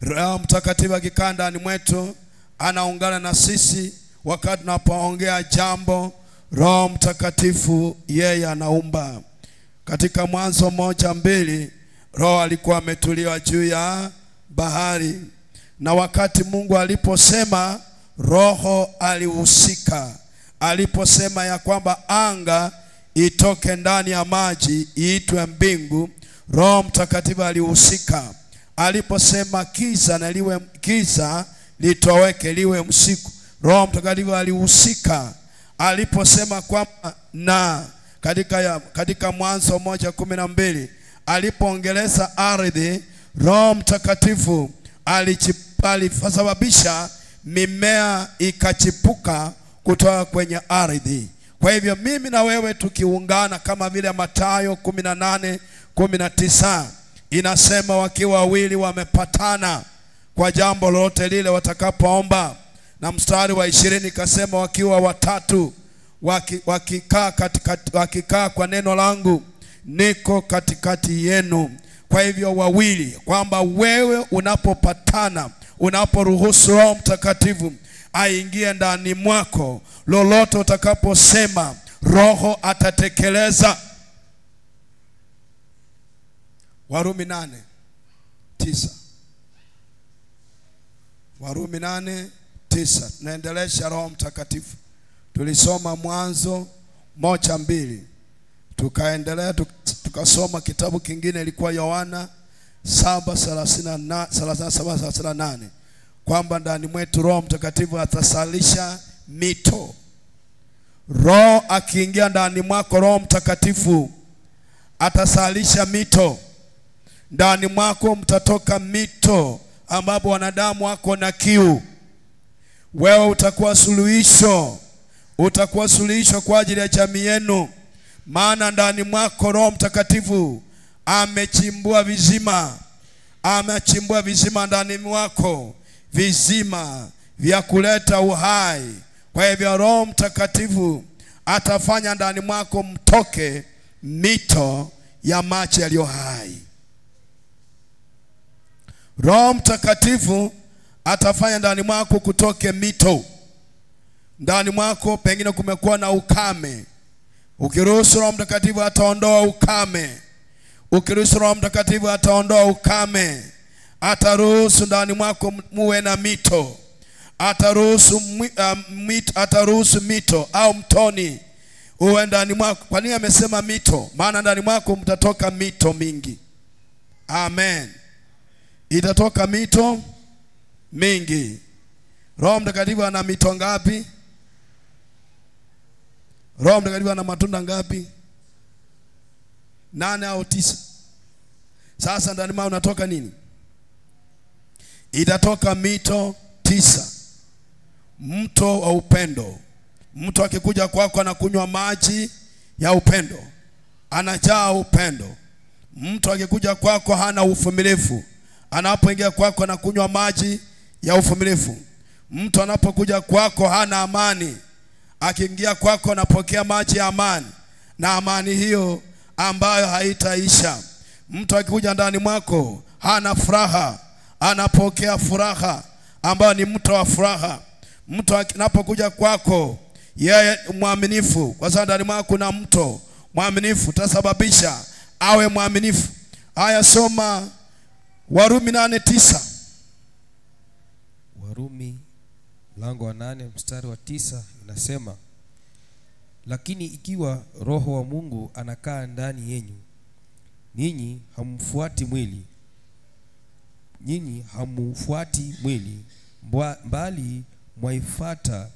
Roho Mtakatifu akikaa ndani mwetu, anaungana na sisi wakati tunapoongea jambo. Roho Mtakatifu yeye anaumba. Katika Mwanzo 1:2, Roho alikuwa ametulia juu ya bahari, na wakati Mungu aliposema, Roho alihusika. Aliposema ya kwamba anga itoke ndani ya maji iitwe mbingu, Roho Mtakatifu alihusika. Aliposema kiza na liwe kiza, litoweke liwe usiku, Roho Mtakatifu alihusika. Aliposema kwamba na katika Mwanzo 1:12, alipoongeleza ardhi, Roho Mtakatifu alisababisha mimea ikachipuka kutoka kwenye ardhi. Kwa hivyo mimi na wewe tukiungana, kama vile Mathayo 18:19 inasema, wakiwa wawili wamepatana kwa jambo lolote lile watakapoomba. Na mstari wa 20 ikasema, wakiwa watatu wakikaa kwa neno langu, niko katikati yenu. Kwa hivyo wawili, kwamba wewe unapopatana, unaporuhusu Roho Mtakatifu aingie ndani mwako, lolote utakaposema, Roho atatekeleza. Warumi 8:9. Warumi 8:9. Naendelesha Roho Mtakatifu. Tulisoma Mwanzo 1:2. Tukaendelea tukasoma kitabu kingine, ilikuwa Yohana 7:38, kwamba ndani mwetu Roho Mtakatifu atasalisha mito. Roho akiingia ndani mwako, Roho Mtakatifu atasalisha mito. Ndani mwako mtatoka mito ambapo wanadamu wako na kiu. Wewe utakuwa suluhisho. Utakuwa suluhisho kwa ajili ya jamii yenu. Maana ndani mwako Roho Mtakatifu amechimbua vizima. Amechimbua vizima ndani mwako, vizima vya kuleta uhai. Kwa hivyo Roho Mtakatifu atafanya ndani mwako mtoke mito ya maji yaliyo hai. Roho Mtakatifu atafanya ndani mwako kutoke mito. Ndani mwako pengine kumekuwa na ukame. Ukiruhusu Roho Mtakatifu ataondoa ukame. Ukiruhusu Roho Mtakatifu ataondoa ukame. Ataruhusu ndani mwako muwe na mito. Ataruhusu mito au mtoni uwe ndani mwako. Kwa nini amesema mito? Maana ndani mwako mtatoka mito mingi. Amen. Itatoka mito mingi. Roho Mtakatifu ana mito ngapi? Roho Mtakatifu ana matunda ngapi? 8 au 9. Sasa ndani mwako unatoka nini? Itatoka mito 9. Mto wa upendo. Mtu akikuja kwako anakunywa maji ya upendo, anajaa upendo. Mtu akikuja kwako hana uvumilivu, anapoingia kwako anakunywa maji ya uvumilivu. Mtu anapokuja kwako hana amani, akiingia kwako anapokea maji ya amani, na amani hiyo ambayo haitaisha. Mtu akikuja ndani mwako hana furaha, anapokea furaha ambayo ni mto wa furaha. Mtu anapokuja kwako yeye mwaminifu, kwa sababu ndani mwako kuna mto mwaminifu, utasababisha awe mwaminifu. Haya, soma Warumi 8:9. Warumi mlango wa 8 mstari wa 9 inasema, lakini ikiwa Roho wa Mungu anakaa ndani yenu, ninyi hamfuati mwili, bali mwaifuata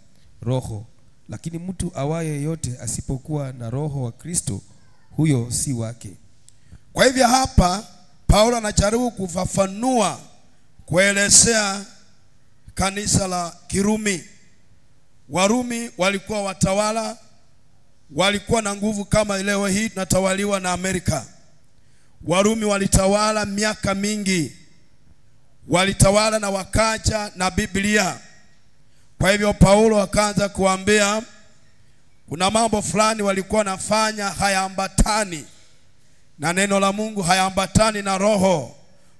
Roho. Lakini mtu awaye yote asipokuwa na Roho wa Kristo, huyo si wake. Kwa hivyo hapa Paulo anajaribu kufafanua, kuelezea kanisa la Kirumi. Warumi walikuwa watawala, walikuwa na nguvu kama leo hii tunatawaliwa na Amerika. Warumi walitawala miaka mingi. Walitawala na wakaja na Biblia. Kwa hivyo Paulo akaanza kuambia kuna mambo fulani walikuwa nafanya hayaambatani na neno la Mungu, hayaambatani na Roho.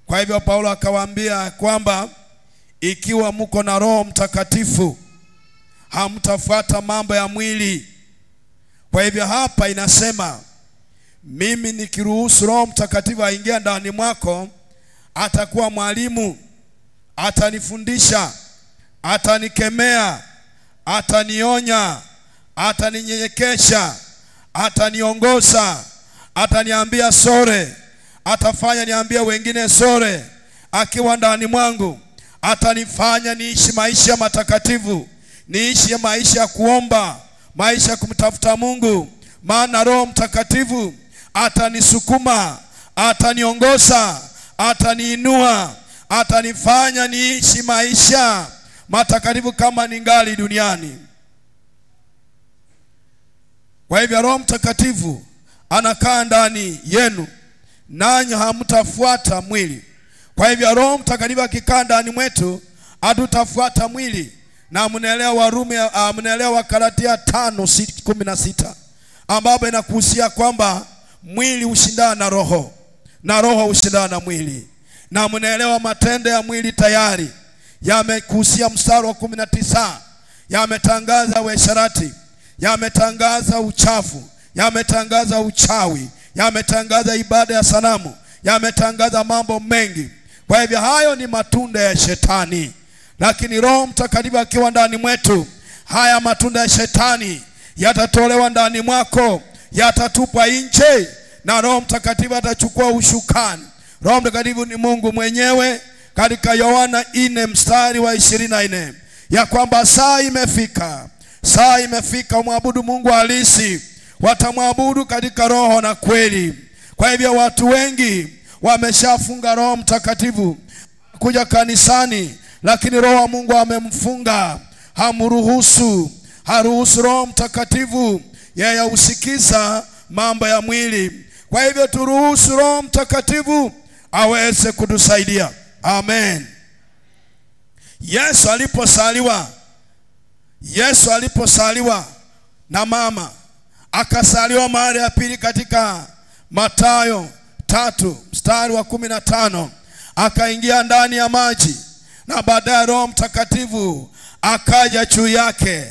Kwa hivyo Paulo akawaambia kwamba ikiwa mko na Roho Mtakatifu hamtafuata mambo ya mwili. Kwa hivyo hapa inasema mimi nikiruhusu Roho Mtakatifu aingie ndani mwako, atakuwa mwalimu, atanifundisha, atanikemea, atanionya, ataninyenyekesha, ataniongoza, ataniambia sore, atafanya niambie wengine sore. Akiwa ndani mwangu atanifanya niishi maisha matakatifu, niishi maisha ya kuomba, maisha ya kumtafuta Mungu. Maana Roho Mtakatifu atanisukuma, ataniongoza, ataniinua, atanifanya niishi maisha matakatifu kama ningali duniani. Kwa hivyo Roho Mtakatifu anakaa ndani yenu, nanyi hamtafuata mwili. Kwa hivyo Roho Mtakatifu akikaa ndani mwetu, hatutafuata mwili. Na mnaelewa Warumi, mnaelewa Galatia 5:16 ambapo inakuhusia kwamba mwili ushindana na roho na roho ushindana na mwili. Na mnaelewa matendo ya mwili tayari yamekuhusia mstari wa 19, yametangaza uasherati, yametangaza uchafu, yametangaza uchawi, yametangaza ibada ya sanamu, yametangaza mambo mengi. Kwa hivyo hayo ni matunda ya shetani. Lakini Roho Mtakatifu akiwa ndani mwetu, haya matunda ya shetani yatatolewa ndani mwako, yatatupwa nje, na Roho Mtakatifu atachukua ushukani. Roho Mtakatifu ni Mungu mwenyewe. Katika Yohana 4:24 ya kwamba saa imefika umwabudu Mungu halisi, watamwabudu katika roho na kweli. Kwa hivyo watu wengi wameshafunga Roho Mtakatifu kuja kanisani, lakini Roho wa Mungu amemfunga, haruhusu Roho Mtakatifu yeye usikiza mambo ya mwili. Kwa hivyo turuhusu Roho Mtakatifu aweze kutusaidia. Amen. Yesu aliposaliwa na mama, akasaliwa mara ya pili katika Mathayo 3:15, akaingia ndani ya maji, na baadaye Roho Mtakatifu akaja juu yake,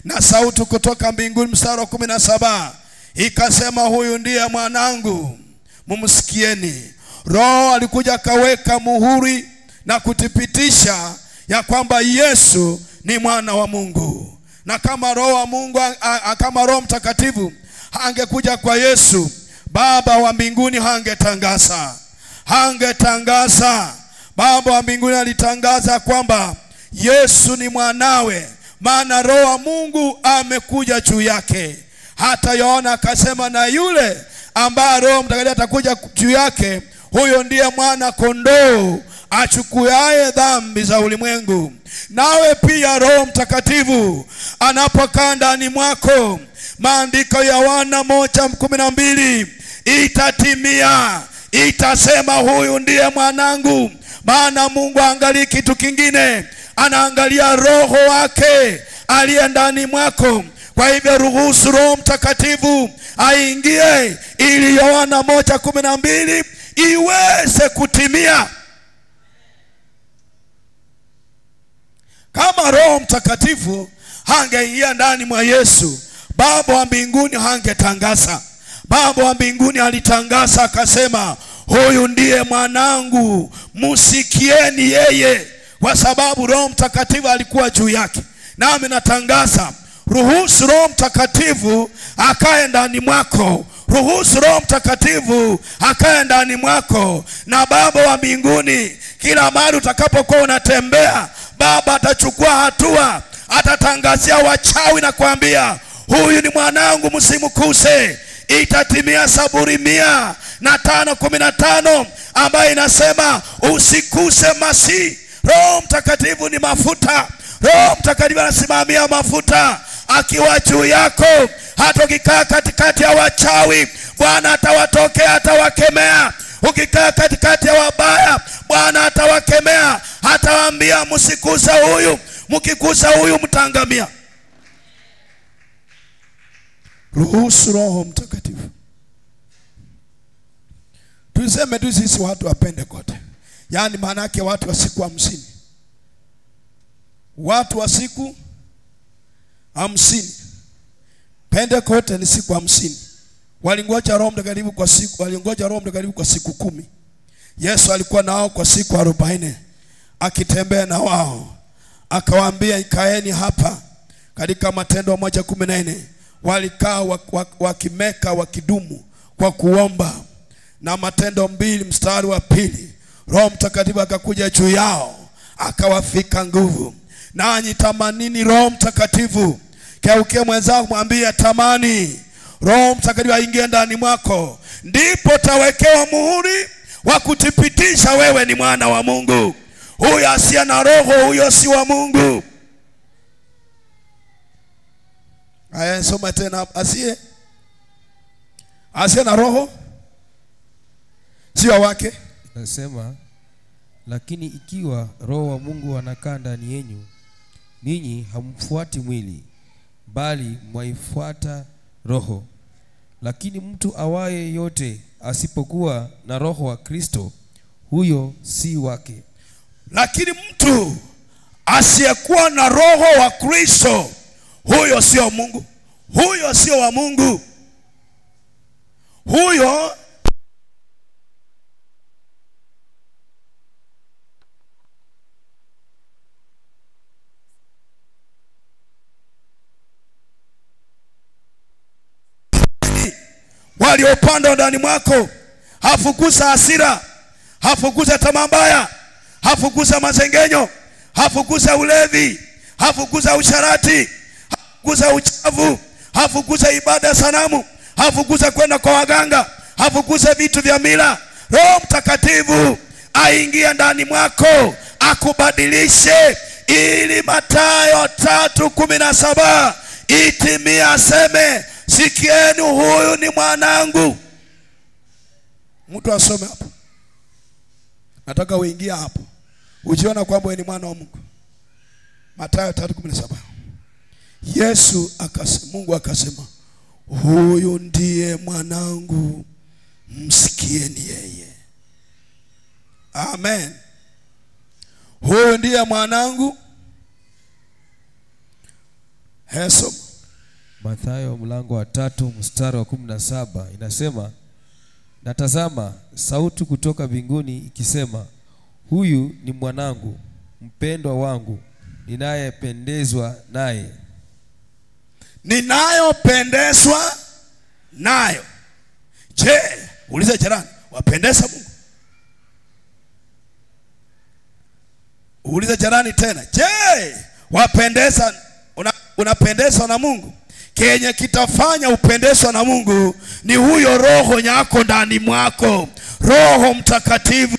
na sauti kutoka mbinguni, mstari wa 17, ikasema huyu ndiye mwanangu, mumsikieni. Roho alikuja akaweka muhuri na kuthibitisha ya kwamba Yesu ni mwana wa Mungu. Na kama Roho wa Mungu, kama Roho Mtakatifu hangekuja kwa Yesu, Baba wa mbinguni hangetangaza. Baba wa mbinguni alitangaza kwamba Yesu ni mwanawe, maana Roho wa Mungu amekuja juu yake. Hata Yohana akasema, na yule ambaye Roho Mtakatifu atakuja juu yake, huyo ndiye mwana kondoo achukuaye dhambi za ulimwengu. Nawe pia Roho Mtakatifu anapokaa ndani mwako, maandiko ya Yohana 1:12 itatimia, itasema huyu ndiye mwanangu. Maana Mungu angalii kitu kingine, anaangalia roho wake aliye ndani mwako. Kwa hivyo ruhusu Roho Mtakatifu aingie, ili Yohana 1:12 iweze kutimia. Kama Roho Mtakatifu hangeingia ndani mwa Yesu, Baba wa mbinguni hangetangaza. Baba wa mbinguni alitangaza akasema, huyu ndiye mwanangu, msikieni yeye, kwa sababu Roho Mtakatifu alikuwa juu yake. Nami natangaza, ruhusu Roho Mtakatifu akae ndani mwako. Ruhusu Roho Mtakatifu akae ndani mwako, na Baba wa mbinguni kila mahali utakapokuwa unatembea, Baba atachukua hatua, atatangazia wachawi na kuambia, huyu ni mwanangu, msimkuse. Itatimia Zaburi 105:15 ambayo inasema, usikuse Masihi. Roho Mtakatifu ni mafuta. Roho Mtakatifu anasimamia mafuta akiwa juu yako. Hata ukikaa katikati ya wachawi, Bwana atawatokea, atawakemea. Ukikaa katikati ya wabaya, Bwana atawakemea, atawaambia msikuse huyu, mkikusa huyu mtaangamia. Ruhusu Roho Mtakatifu. Tuseme tu sisi watu wa Pentecost, Yaani maana yake watu wa siku 50. Watu wa siku 50. Pentekoste ni siku 50. Walingoja Roho Mtakatifu kwa siku, walingoja Roho Mtakatifu kwa siku 10. Yesu alikuwa nao kwa siku 40 akitembea na wao. Akawaambia ikaeni hapa. Katika Matendo 1:14 walikaa wakimeka wakidumu kwa kuomba. Na Matendo 2:2 Roho Mtakatifu akakuja juu yao akawafika nguvu. Nanyi tamanini Roho Mtakatifu. Geukia mwenzako mwambie tamani Roho Mtakatifu aingie ndani mwako, ndipo tawekewa muhuri wa kuthibitisha wewe ni mwana wa Mungu. Huyo asiye na roho, huyo si wa Mungu. Aya, soma tena. Asiye na roho sio wake. Nasema, lakini ikiwa Roho wa Mungu anakaa ndani yenu, ninyi hamfuati mwili, bali mwaifuata Roho. Lakini mtu awaye yote asipokuwa na Roho wa Kristo, huyo si wake. Lakini mtu asiyekuwa na Roho wa Kristo, huyo sio Mungu. Huyo sio wa Mungu. Huyo waliopanda ndani mwako. Hafukuza hasira, hafukuza tamaa mbaya, hafukuza masengenyo, hafukuza ulevi, hafukuza usharati, hafukuza uchafu, hafukuza ibada sanamu, hafukuza kwenda kwa waganga, hafukuza vitu vya mila. Roho Mtakatifu aingia ndani mwako akubadilishe, ili Mathayo 3:17 itimie, aseme sikieni huyu ni mwanangu. Mtu asome hapo. Nataka uingie hapo ujiona kwamba wewe ni mwana wa Mungu. Mathayo 3:17. Yesu akasema, Mungu akasema, huyu ndiye mwanangu, msikieni yeye. Amen. Huyu ndiye mwanangu. Yesu. Mathayo 3:17 inasema, natazama sauti kutoka mbinguni ikisema, huyu ni mwanangu mpendwa wangu, ninayependezwa naye. Ninayopendezwa nayo. Je, uliza jirani, wapendeza Mungu? Uliza jirani tena, je, wapendeza, unapendezwa na Mungu? Kenye kitafanya upendezwa na Mungu ni huyo Roho yako ndani mwako. Roho Mtakatifu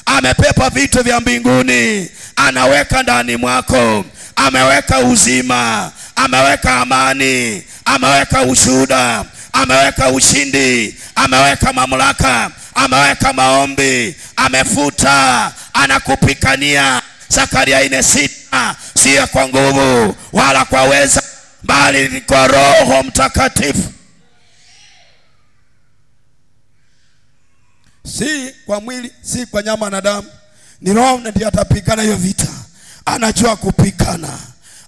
amepepa vitu vya mbinguni, anaweka ndani mwako. Ameweka uzima, ameweka amani, ameweka ushuhuda, ameweka ushindi, ameweka mamlaka, ameweka maombi, amefuta, anakupikania. Zakaria 4:6, si kwa nguvu wala kwa weza, bali ni kwa Roho Mtakatifu. Si kwa mwili, si kwa nyama na damu. Ni Roho ndiye atapigana hiyo vita. Anajua kupigana,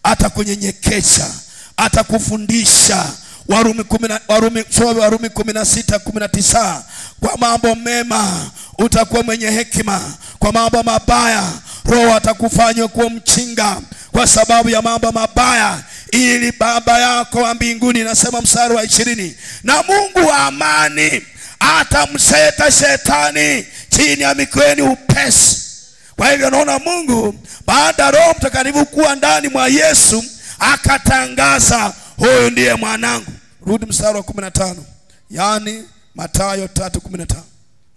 atakunyenyekesha, atakufundisha. Warumi 16:19, kwa mambo mema utakuwa mwenye hekima, kwa mambo mabaya Roho atakufanya kuwa mchinga kwa sababu ya mambo mabaya, ili Baba yako wa mbinguni, nasema mstari wa 20, na Mungu wa amani atamseta shetani chini ya mikono upesi. Kwa hivyo naona Mungu baada ya Roho Mtakatifu kuwa ndani mwa Yesu akatangaza, huyu ndiye mwanangu. Rudi mstari wa 15. Yaani Mathayo 3:15.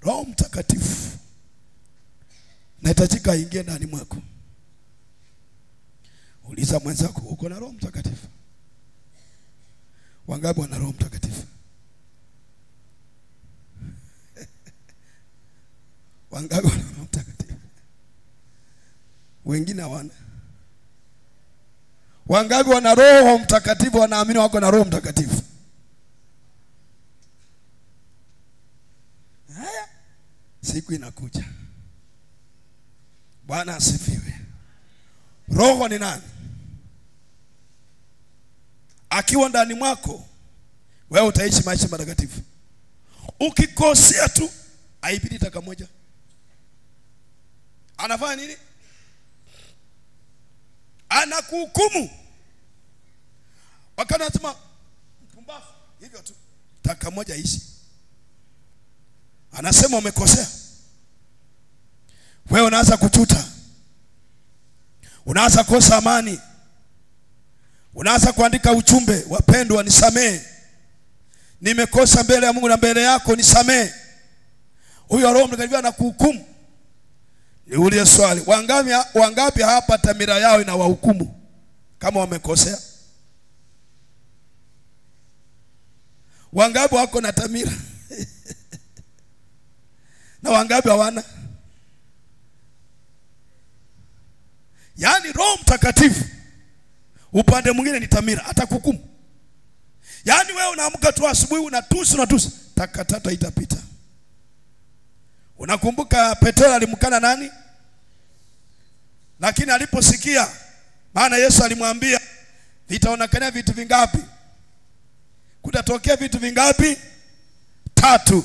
Roho Mtakatifu nahitajika aingie ndani mwako. Uliza mwenzako, uko na Roho Mtakatifu? Wangapi wana Roho Mtakatifu? Wangapi wana Roho Mtakatifu? Wengine hawana. Wangapi wana Roho Mtakatifu, wanaamini wako na Roho Mtakatifu? Haya, siku inakuja Bwana asifiwe. Roho ni nani? Akiwa ndani mwako, wewe utaishi maisha matakatifu. Ukikosea tu, haipiti taka moja. Anafanya nini? Anakuhukumu. Wakati anasema mpumbavu, hivyo tu, taka moja ishi. Anasema umekosea. Wewe unaanza kuchuta. Unaanza kosa amani. Unaanza kuandika ujumbe, wapendwa nisamee. Nimekosa mbele ya Mungu na mbele yako, nisamee. Huyo Roho Mtakatifu anakuhukumu. Niulize swali, wangapi hapa dhamira yao inawahukumu kama wamekosea? Wangapi wako na dhamira? Na wangapi hawana? Yaani Roho Mtakatifu upande mwingine ni dhamira, atakuhukumu. Yaani wewe unaamka tu asubuhi unatusi, taka tatu itapita. Unakumbuka Petro alimkana nani? Lakini aliposikia, maana Yesu alimwambia vitaonekana vitu vingapi? Kutatokea vitu vingapi? 3.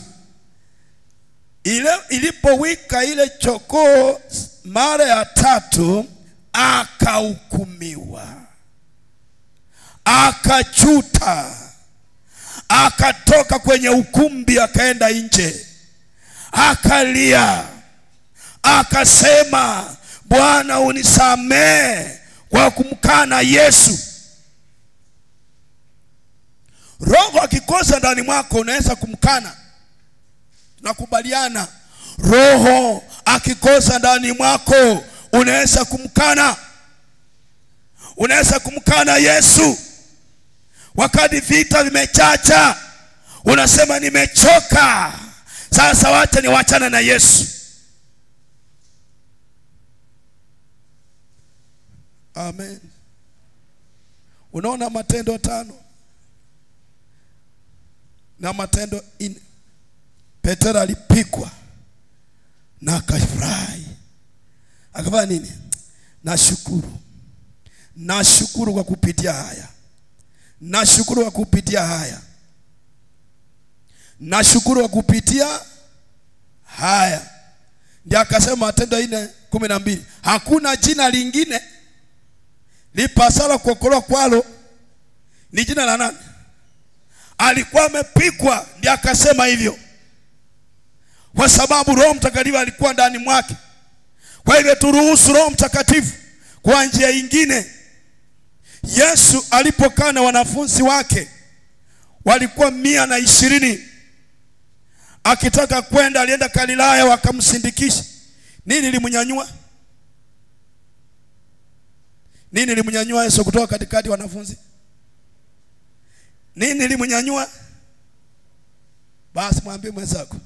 Ilipowika ile chokoo mara ya 3, akahukumiwa. Akachuta. Akatoka kwenye ukumbi akaenda nje. Akalia. Akasema, Bwana unisamee kwa kumkana Yesu. Roho akikosa ndani mwako unaweza kumkana. Tunakubaliana. Roho akikosa ndani mwako unaweza kumkana. Unaweza kumkana Yesu. Wakati vita vimechacha, unasema nimechoka. Sasa wacha niwachane na Yesu. Amen. Unaona Matendo 5 na Matendo 4. Petro alipigwa na akafurahi. Akafanya nini? Nashukuru. Nashukuru kwa kupitia haya. Nashukuru kwa kupitia haya. Nashukuru kwa kupitia haya. Ndiyo akasema Matendo 4:12, hakuna jina lingine lipasalo kuokolewa kwalo ni jina la nani? Alikuwa amepigwa, ndiyo akasema hivyo. Kwa sababu Roho Mtakatifu alikuwa ndani mwake. Kwa hivyo turuhusu Roho Mtakatifu kwa njia nyingine. Yesu alipokaa na wanafunzi wake, walikuwa 120. Akitaka kwenda, alienda Galilaya, wakamsindikisha. Nini limunyanyua? Nini limunyanyua Yesu kutoka katikati wanafunzi? Nini limunyanyua? Basi mwambie mwenzako,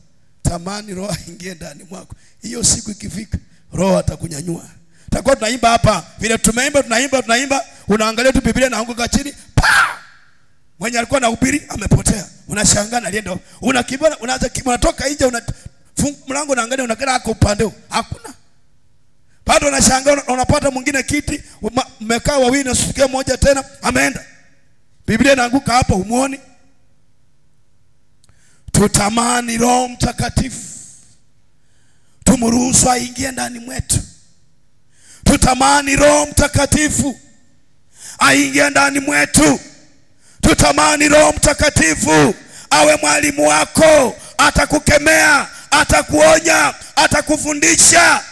tamani Roho aingie ndani mwako. Hiyo siku ikifika, Roho atakunyanyua. Tutakuwa tunaimba hapa, vile tunaimba, unaangalia tu Biblia na anguka chini, pa! Mwenye alikuwa anahubiri amepotea. Unashangaa alienda. Unakimbia, unaanza unatoka nje, unafunga mlango, unaangalia, unakaa hapo upande huo. Hakuna. Bado unashangaa, unapata mwingine kiti, mmekaa wawili na sufuria moja tena, ameenda. Biblia inaanguka hapo, umuoni? Tutamani Roho Mtakatifu. Tumruhusu aingie ndani mwetu. Tutamani Roho Mtakatifu aingie ndani mwetu. Tutamani Roho Mtakatifu awe mwalimu wako, atakukemea, atakuonya, atakufundisha.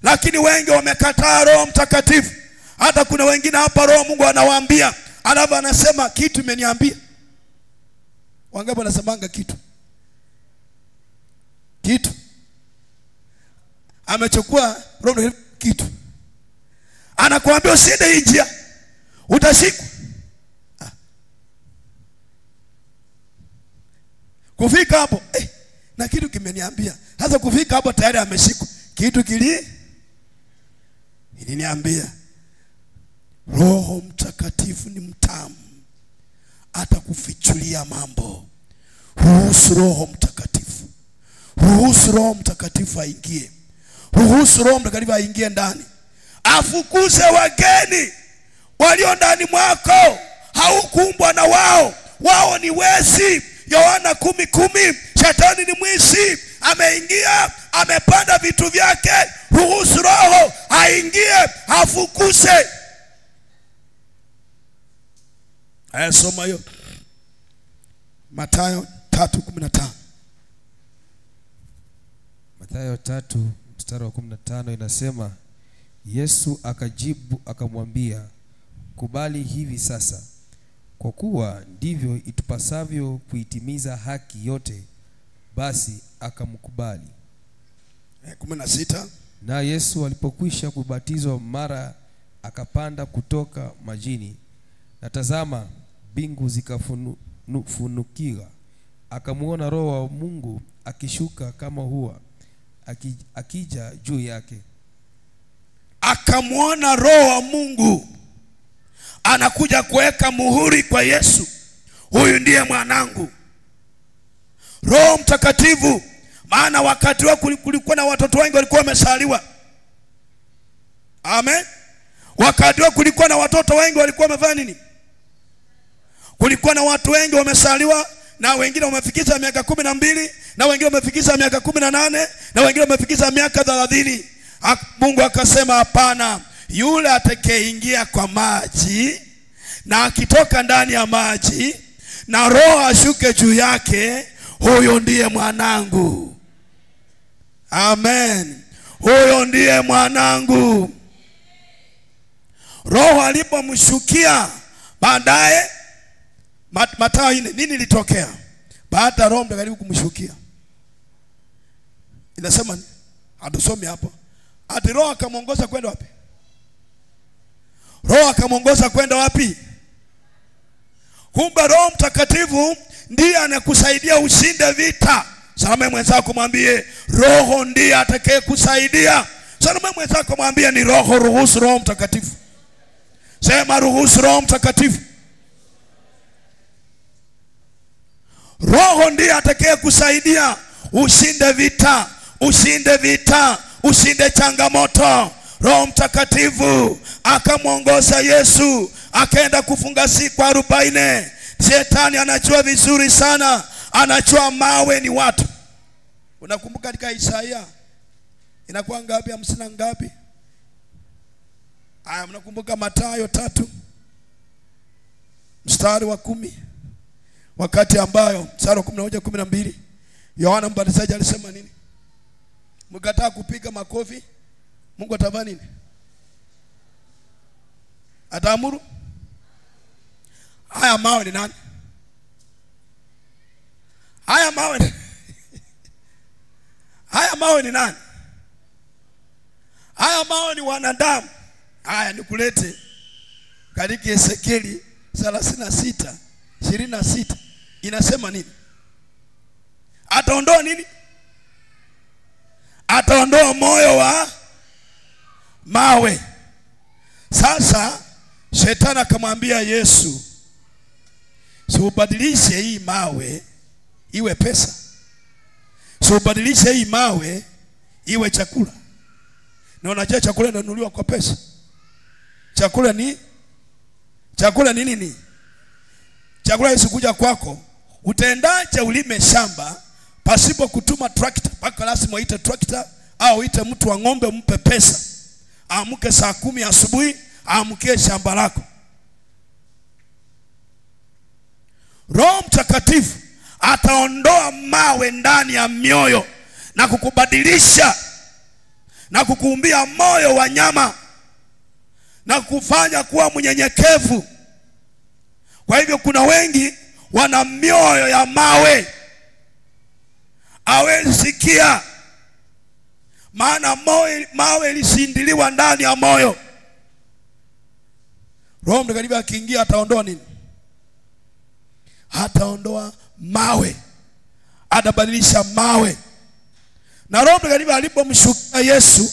Lakini wengi wamekataa Roho Mtakatifu. Hata kuna wengine hapa Roho Mungu anawaambia, alafu anasema kitu imeniambia. Wangapi wanasemanga kitu? Kitu. Amechukua Roho kitu. Anakuambia usiende njia, utashikwa. Kufika hapo, na kitu kimeniambia. Sasa kufika hapo tayari ameshikwa. Kitu iliniambia. Roho Mtakatifu ni mtamu. Atakufichulia mambo. Ruhusu Roho Mtakatifu. Ruhusu Roho Mtakatifu aingie. Ruhusu Roho Mtakatifu aingie ndani, afukuze wageni walio ndani mwako. Haukuumbwa na wao, wao ni wezi. Yohana 10:10. Shetani ni mwizi, ameingia, amepanda vitu vyake. Ruhusu Roho aingie, afukuze. Aya, soma hiyo Mathayo 3:15. Mathayo 3:15 inasema, Yesu akajibu akamwambia, kubali hivi sasa, kwa kuwa ndivyo itupasavyo kuitimiza haki yote. Basi akamkubali. 16. Na Yesu alipokwisha kubatizwa, mara akapanda kutoka majini, na tazama, mbingu zikafunukiwa, akamuona Roho wa Mungu akishuka kama hua akija juu yake. Akamuona Roho wa Mungu anakuja kuweka muhuri kwa Yesu. Huyu ndiye mwanangu. Roho Mtakatifu, maana wakati wa kulikuwa na watoto wengi walikuwa wamesaliwa. Amen. Wakati wa kulikuwa na watoto wengi walikuwa wamefanya nini? Kulikuwa na watu wengi wamesaliwa, na wengine wamefikisha miaka 12, na wengine wamefikisha miaka 18, na wengine wamefikisha miaka 30. Mungu akasema hapana, yule atakayeingia kwa maji na akitoka ndani ya maji na Roho ashuke juu yake, huyo ndiye mwanangu. Amen. Huyo ndiye mwanangu. Roho alipomshukia baadaye, Mathayo 4, nini litokea baada ya Roho Mtakatifu kumshukia? Inasema hatusome hapo. Ati Roho akamwongoza kwenda wapi? Roho akamwongoza kwenda wapi? Kumbe Roho Mtakatifu ndiye anakusaidia ushinde vita. Salama mwenzako mwambie, Roho ndiye atakaye kusaidia. Salama mwenzako mwambie ni Roho. Ruhusu Roho Mtakatifu. Sema ruhusu Roho Mtakatifu. Roho ndiye atakaye kusaidia ushinde vita, ushinde vita, ushinde changamoto. Roho Mtakatifu akamwongoza Yesu, akaenda kufunga siku 40. Shetani anajua vizuri sana, anajua mawe ni watu. Unakumbuka katika Isaya inakuwa ngapi? 50 ngapi? Aya, mnakumbuka Mathayo 3:10, wakati ambayo mstari wa 11-12 Yohana Mbatizaji alisema nini? Mkataa kupiga makofi, Mungu atafanya nini? Ataamuru. Haya mawe ni nani? Haya mawe ni haya mawe ni nani? Haya mawe ni wanadamu. Haya nikulete katika Ezekieli 36:26 inasema nini? Ataondoa nini? Ataondoa moyo wa mawe. Sasa Shetani akamwambia Yesu, si ubadilishe hii mawe iwe pesa, si ubadilishe hii mawe iwe chakula. Na unajua chakula inanunuliwa kwa pesa. Chakula ni nini? Chakula isikuja kwako. Utaendaje ulime shamba pasipo kutuma tractor? Paka lazima uite tractor au uite mtu wa ng'ombe umpe pesa. Amke saa 10 asubuhi, amkie shamba lako. Roho Mtakatifu ataondoa mawe ndani ya mioyo na kukubadilisha na kukuumbia moyo wa nyama na kufanya kuwa mnyenyekevu. Kwa hivyo kuna wengi wana mioyo ya mawe. Hawezi sikia, maana mawe ilisindiliwa ndani ya moyo. Roho Mtakatifu akiingia ataondoa nini? Ataondoa mawe, atabadilisha mawe. Na Roho Mtakatifu alipomshukia Yesu,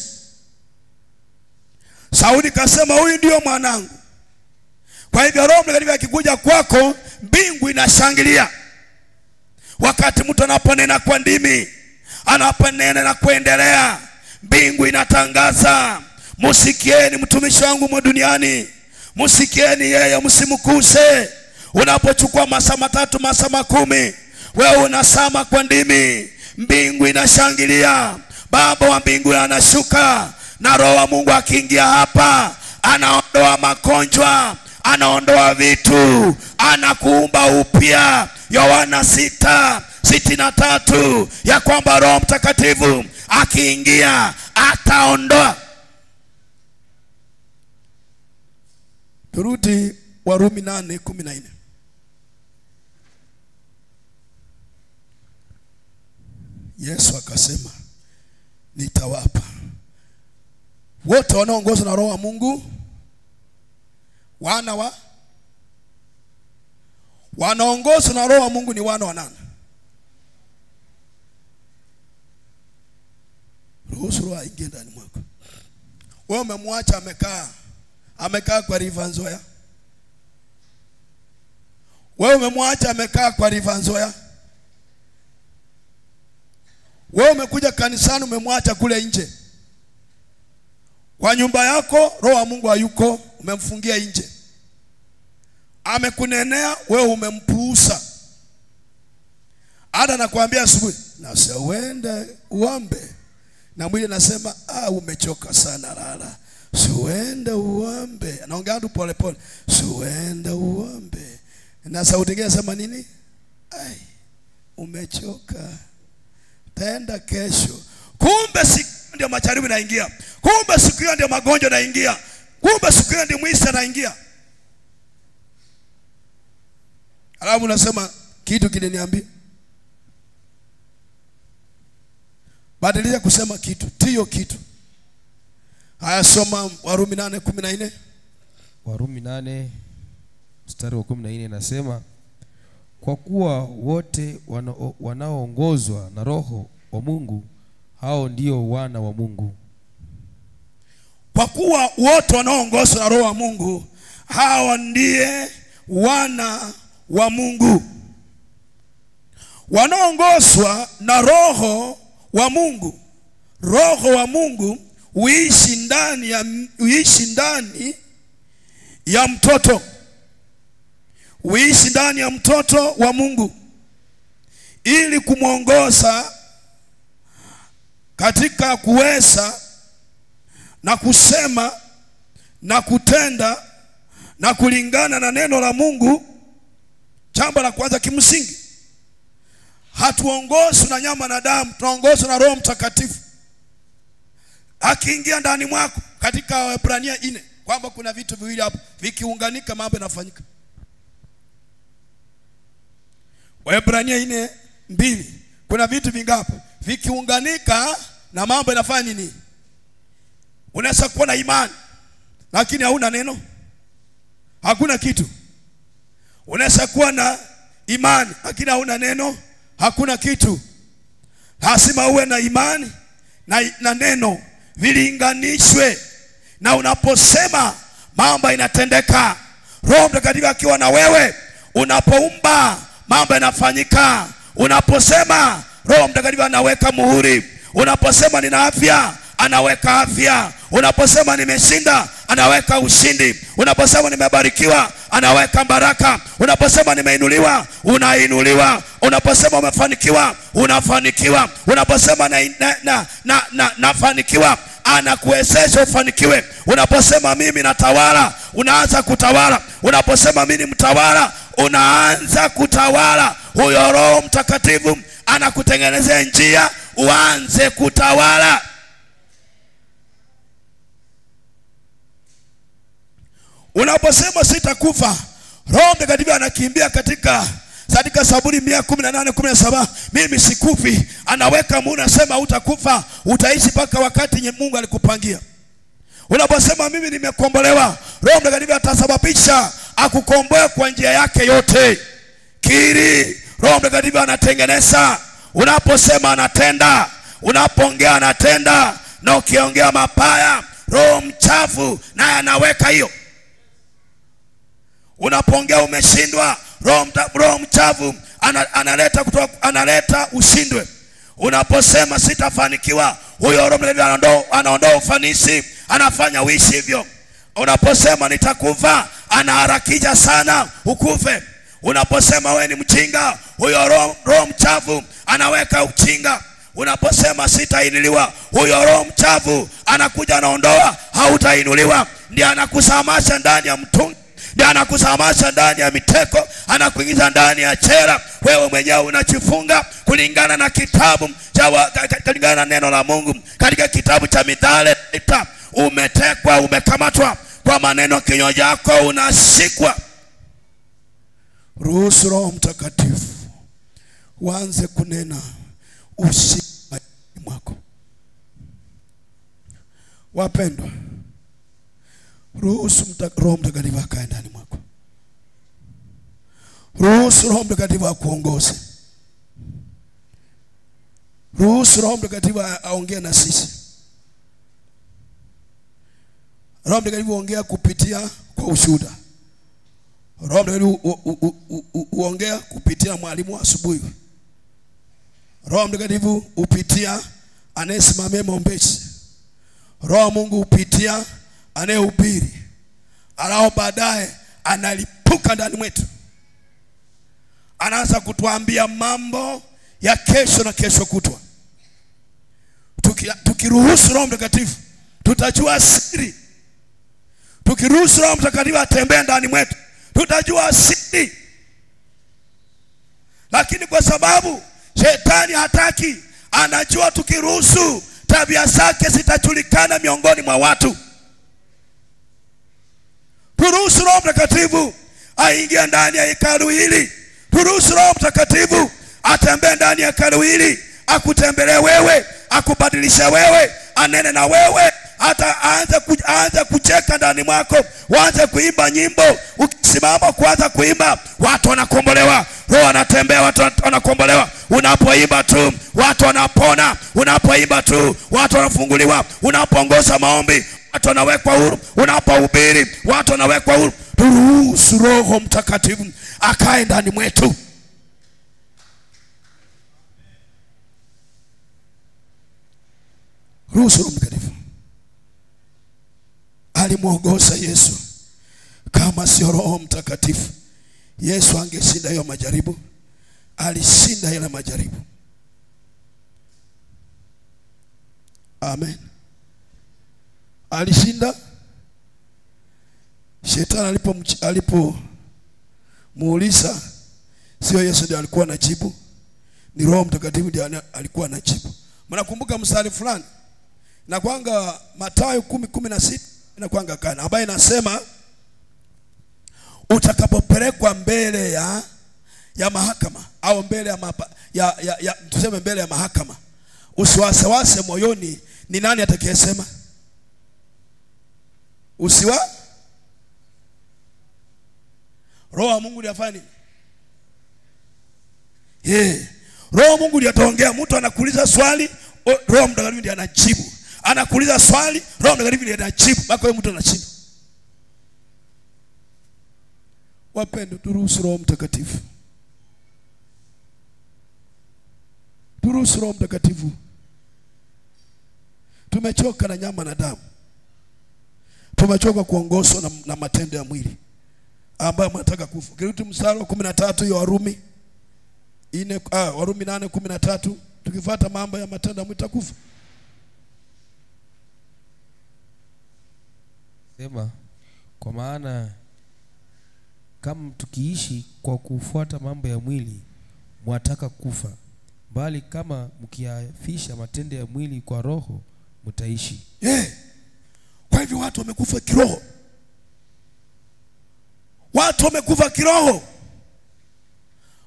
Sauli kasema huyu ndio mwanangu. Kwa hivyo Roho Mtakatifu akikuja kwako, mbingu inashangilia. Wakati mtu anaponena kwa ndimi, anaponena na kuendelea, Mbingu inatangaza, musikieni mtumishi wangu mwa duniani, musikieni yeye, msimkuse. Unapochukua masaa 3 masaa 10, wewe unasama kwa ndimi, mbingu inashangilia. Baba wa mbingu anashuka, na Roho wa Mungu akiingia hapa, anaondoa magonjwa, anaondoa vitu, anakuumba upya. Yohana 6:63 ya kwamba Roho Mtakatifu akiingia ataondoa. Turudi Warumi 8:14. Yesu akasema, nitawapa wote wanaoongozwa na Roho wa Mungu, wanaongozwa na Roho wa Mungu ni wana wa nani? Ruhusu Roho aingie ndani mwako. Wewe umemwacha amekaa kwa River Nzoia. Wewe umemwacha amekaa kwa River Nzoia. Wewe umekuja kanisani, umemwacha kule nje. Kwa nyumba yako Roho wa Mungu hayuko, umemfungia nje. Amekunenea, wewe umempuusa. Hata nakwambia asubuhi, na uende uombe, na mwili nasema umechoka sana, lala. Uende uombe. Anaongea tu pole pole. Uende uombe. Na sauti nyingine nasema nini? Umechoka, taenda kesho. Kumbe siku ndio majaribu naingia. Kumbe siku hiyo ndio magonjwa naingia. Kumbe siku hiyo ndio mwizi anaingia. Alafu unasema kitu kiliniambia. Badilisha kusema kitu, tiyo kitu. Haya, soma Warumi 8:14. Warumi 8:14 nasema, kwa kuwa wote wanaoongozwa na Roho wa Mungu, hao ndio wana wa Mungu. Kwa kuwa wote wanaoongozwa na Roho wa Mungu, hao ndiye wana wa Mungu. Wanaongozwa na Roho wa Mungu. Roho wa Mungu huishi ndani ya mtoto. Huishi ndani ya mtoto wa Mungu ili kumuongoza katika kuweza na kusema na kutenda na kulingana na neno la Mungu. Jambo la kwanza kimsingi, hatuongozwi na nyama na damu, tunaongozwa na Roho Mtakatifu. Akiingia ndani mwako, katika Waebrania 4 kwamba kuna vitu viwili hapo, vikiunganika mambo yanafanyika. Waebrania 4:2 kuna vitu vingapi vikiunganika na mambo yanafanya nini? Unaweza kuwa na imani lakini hauna neno, hakuna kitu. Unaweza kuwa na imani lakini hauna neno, hakuna kitu. Lazima uwe na imani na neno, vilinganishwe, na unaposema mambo inatendeka. Roho Mtakatifu akiwa na wewe, unapoomba mambo yanafanyika. Unaposema, Roho Mtakatifu anaweka muhuri. Unaposema nina afya, anaweka afya. Unaposema nimeshinda, anaweka ushindi. Unaposema nimebarikiwa, anaweka baraka. Unaposema nimeinuliwa, unainuliwa. Unaposema umefanikiwa, unafanikiwa. Unaposema nafanikiwa, anakuwezesha ufanikiwe. Unaposema mimi natawala, unaanza kutawala. Unaposema mimi ni mtawala, unaanza kutawala. Huyo Roho Mtakatifu anakutengenezea njia uanze kutawala. Unaposema sitakufa, Roho Mtakatifu anakimbia katika Zaburi 118:17, mimi sikufi. Anaweka muhuri, anasema hutakufa, utaishi mpaka wakati Mungu alikupangia. Unaposema mimi nimekombolewa, Roho Mtakatifu atasababisha akukomboe kwa njia yake yote. Kiri, Roho Mtakatifu anatengeneza. Unaposema anatenda, unapoongea anatenda, na ukiongea mabaya, roho mchafu naye anaweka hiyo. Unapoongea umeshindwa, roho mchafu analeta ushindwe. Unaposema sitafanikiwa, huyo Roho Mtakatifu anaondoa ufanisi, anafanya uishi hivyo. Unaposema nitakufa, anaharakisha sana ukufe. Unaposema wewe ni mjinga, huyo roho mchafu anaweka ujinga. Unaposema sitainuliwa, huyo roho mchafu anakuja anaondoa hautainuliwa. Ndiye anakusamasha ndani ya mtungi, ndiye anakusamasha ndani ya miteko, anakuingiza ndani ya jela. Wewe mwenyewe unajifunga kulingana na kitabu kulingana na neno la Mungu. Katika kitabu cha Mithali, umetekwa, umekamatwa kwa maneno kinywa chako unashikwa. Ruhusu Roho Mtakatifu uanze kunena ushika mwako. Wapendwa, ruhusu Roho Mtakatifu akae ndani mwako. Ruhusu Roho Mtakatifu akuongoze. Ruhusu Roho Mtakatifu aongee na sisi. Roho Mtakatifu ongea kupitia kwa ushuhuda. Roho Mtakatifu uongea kupitia mwalimu wa asubuhi. Roho Mtakatifu upitia anayesimamia maombezi. Roho Mungu upitia anayehubiri. Alao baadaye analipuka ndani mwetu. Anaanza kutuambia mambo ya kesho na kesho kutwa. Tukiruhusu Roho Mtakatifu tutajua siri. Tukiruhusu Roho Mtakatifu atembee ndani mwetu tutajua siri. Lakini kwa sababu shetani hataki, anajua tukiruhusu tabia zake zitajulikana miongoni mwa watu. Turuhusu Roho Mtakatifu aingie ndani ya hekalu hili. Turuhusu Roho Mtakatifu atembee ndani ya hekalu hili, akutembelee wewe, akubadilishe wewe, anene na wewe, hata aanze kucheka ndani mwako, waanze kuimba nyimbo. Ukisimama kuanza kuimba, watu wanakombolewa. Roho anatembea, watu wanakombolewa. Unapoimba tu watu wanapona. Unapoimba tu watu wanafunguliwa. Unapoongoza maombi watu wanawekwa huru. Unapohubiri watu wanawekwa huru. Turuhusu Roho Mtakatifu akae ndani mwetu. Ruhusu Roho Mtakatifu. Alimuongoza Yesu. Kama sio Roho Mtakatifu, Yesu angeshinda hiyo majaribu. Alishinda ile majaribu. Amen. Alishinda. Shetani alipomuuliza, sio Yesu ndiye alikuwa anajibu, ni Roho Mtakatifu ndiye alikuwa anajibu. Mnakumbuka mstari fulani na kwanga Mathayo 10:16 na kwanga kana ambaye inasema utakapopelekwa mbele ya mahakama au mbele ya tuseme mbele ya mahakama, usiwasewase moyoni ni nani atakayesema. Roho wa Mungu ndiye afanye nini? Roho Mungu ndiye ataongea. Mtu anakuuliza swali, Roho Mtakatifu ndiye anajibu. Anakuuliza swali, Roho Mtakatifu ndiye anajibu. Bako wewe mtu anajibu. Wapendwa, turuhusu Roho Mtakatifu. Turuhusu Roho Mtakatifu. Tumechoka na nyama na damu. Tumechoka kuongozwa na matendo ya mwili ambayo tunataka kufa. Kirudi mstari wa 13 ya Warumi 8:13, tukifuata mambo ya matendo ya mwili tutakufa. Sema, kwa maana kama tukiishi kwa kufuata mambo ya mwili mwataka kufa, bali kama mkiafisha matendo ya mwili kwa Roho mtaishi. Kwa hivyo watu wamekufa kiroho. Watu wamekufa kiroho.